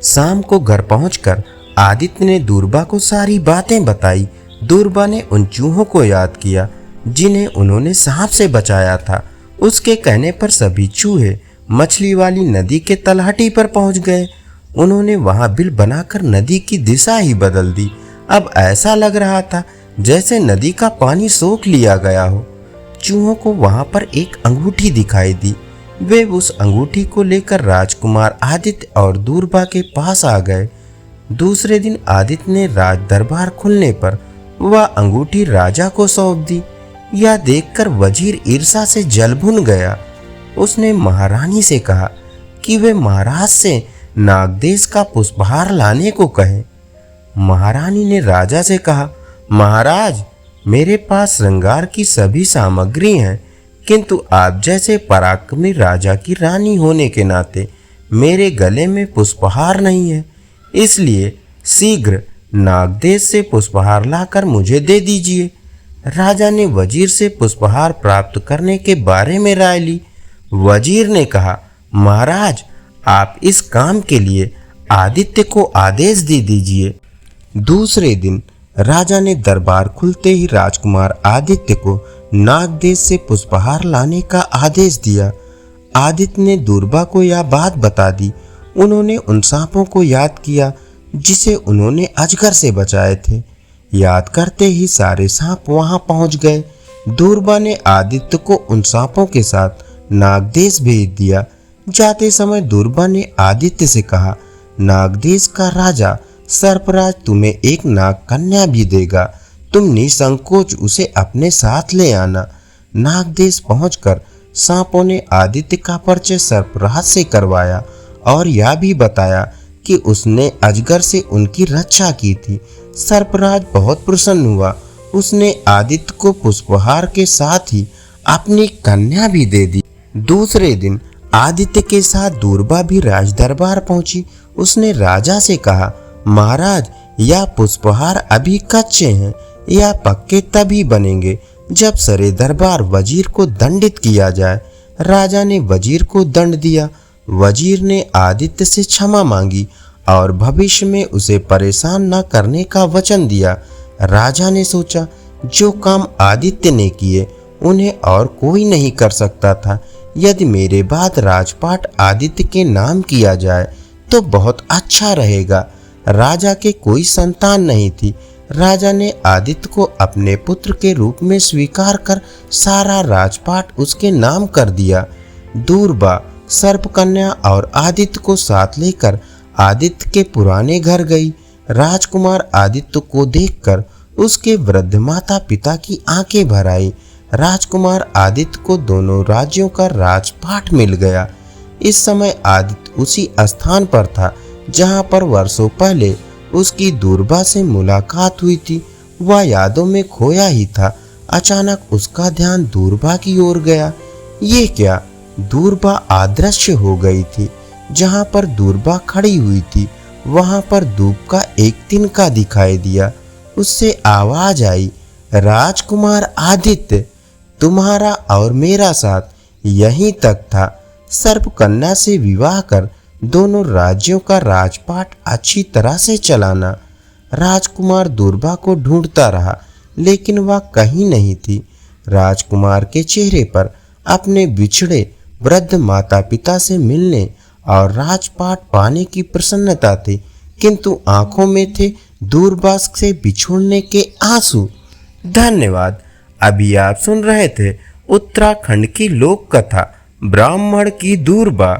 शाम को घर पहुंचकर आदित्य ने दूरबा को सारी बातें बताई। दूरबा ने उन चूहों को याद किया जिन्हें उन्होंने सांप से बचाया था। उसके कहने पर सभी चूहे मछली वाली नदी के तलहटी पर पहुंच गए। उन्होंने वहां बिल बनाकर नदी की दिशा ही बदल दी। अब ऐसा लग रहा था जैसे नदी का पानी सोख लिया गया हो। चूहों को वहां पर एक अंगूठी दिखाई दी। वे उस अंगूठी को लेकर राजकुमार आदित्य और दूरबा के पास आ गए। दूसरे दिन आदित्य ने राज दरबार खुलने पर वह अंगूठी राजा को सौंप दी। यह देखकर वजीर ईर्ष्या से जल भुन गया। उसने महारानी से कहा कि वे महाराज से नागदेश का पुष्पहार लाने को कहे। महारानी ने राजा से कहा, महाराज, मेरे पास श्रृंगार की सभी सामग्री हैं, किंतु आप जैसे पराक्रमी राजा की रानी होने के नाते मेरे गले में पुष्पहार नहीं है, इसलिए शीघ्र नागदेश से पुष्पहार लाकर मुझे दे दीजिए। राजा ने वजीर से पुष्पहार प्राप्त करने के बारे में राय ली। वजीर ने कहा, महाराज, आप इस काम के लिए आदित्य को आदेश दे दीजिए। दूसरे दिन राजा ने दरबार खुलते ही राजकुमार आदित्य को नागदेश से पुष्पहार लाने का आदेश दिया। आदित्य ने दूरबा को यह बात बता दी। उन्होंने उन सांपों को याद किया जिसे उन्होंने अजगर से बचाए थे। याद करते ही सारे सांप वहां पहुंच गए। दूरबा ने आदित्य को उन सांपों के साथ नागदेश भेज दिया। जाते समय दूरबा ने आदित्य से कहा, नागदेश का राजा सर्पराज तुम्हें एक नाग कन्या भी देगा, तुम निसंकोच उसे अपने साथ ले आना। नागदेश पहुंचकर सांपों ने आदित्य का परिचय सर्पराज से करवाया और यह भी बताया कि उसने अजगर से उनकी रक्षा की थी। सर्पराज बहुत प्रसन्न हुआ। उसने आदित्य को पुष्पहार के साथ ही अपनी कन्या भी दे दी। दूसरे दिन आदित्य के साथ दूरबा भी राजदरबार पहुंची। उसने राजा से कहा, महाराज, यह पुष्पहार अभी कच्चे हैं, यह पक्के तभी बनेंगे जब सरे दरबार वजीर को दंडित किया जाए। राजा ने वजीर को दंड दिया। वजीर ने आदित्य से क्षमा मांगी और भविष्य में उसे परेशान न करने का वचन दिया। राजा ने सोचा, जो काम आदित्य ने किए उन्हें और कोई नहीं कर सकता था। यदि मेरे बाद राजपाट आदित्य के नाम किया जाए तो बहुत अच्छा रहेगा। राजा के कोई संतान नहीं थी। राजा ने आदित्य को अपने पुत्र के रूप में स्वीकार कर सारा राजपाट उसके नाम कर दिया। दूरबा सर्पकन्या और आदित्य को साथ लेकर आदित्य के पुराने घर गई। राजकुमार आदित्य को देखकर उसके वृद्ध माता पिता की आंखें भर आई। राजकुमार आदित्य को दोनों राज्यों का राजपाट मिल गया। इस समय आदित्य उसी स्थान पर था जहां पर वर्षों पहले उसकी दूरबा से मुलाकात हुई थी। वह यादों में खोया ही था। अचानक उसका ध्यान दूरबा की ओर गया। ये क्या? दूरबा अदृश्य हो गई थी। जहां पर दूरबा खड़ी हुई थी वहां पर धूप का एक तिनका दिखाई दिया। उससे आवाज आई, राजकुमार आदित्य, तुम्हारा और मेरा साथ यहीं तक था। सर्पकन्या से विवाह कर दोनों राज्यों का राजपाट अच्छी तरह से चलाना। राजकुमार दूरबा को ढूंढता रहा लेकिन वह कहीं नहीं थी। राजकुमार के चेहरे पर अपने बिछड़े वृद्ध माता पिता से मिलने और राजपाट पाने की प्रसन्नता थी, किंतु आंखों में थे दूरबा से बिछुड़ने के आंसू। धन्यवाद। अभी आप सुन रहे थे उत्तराखंड की लोक कथा ब्राह्मण की दूरबा।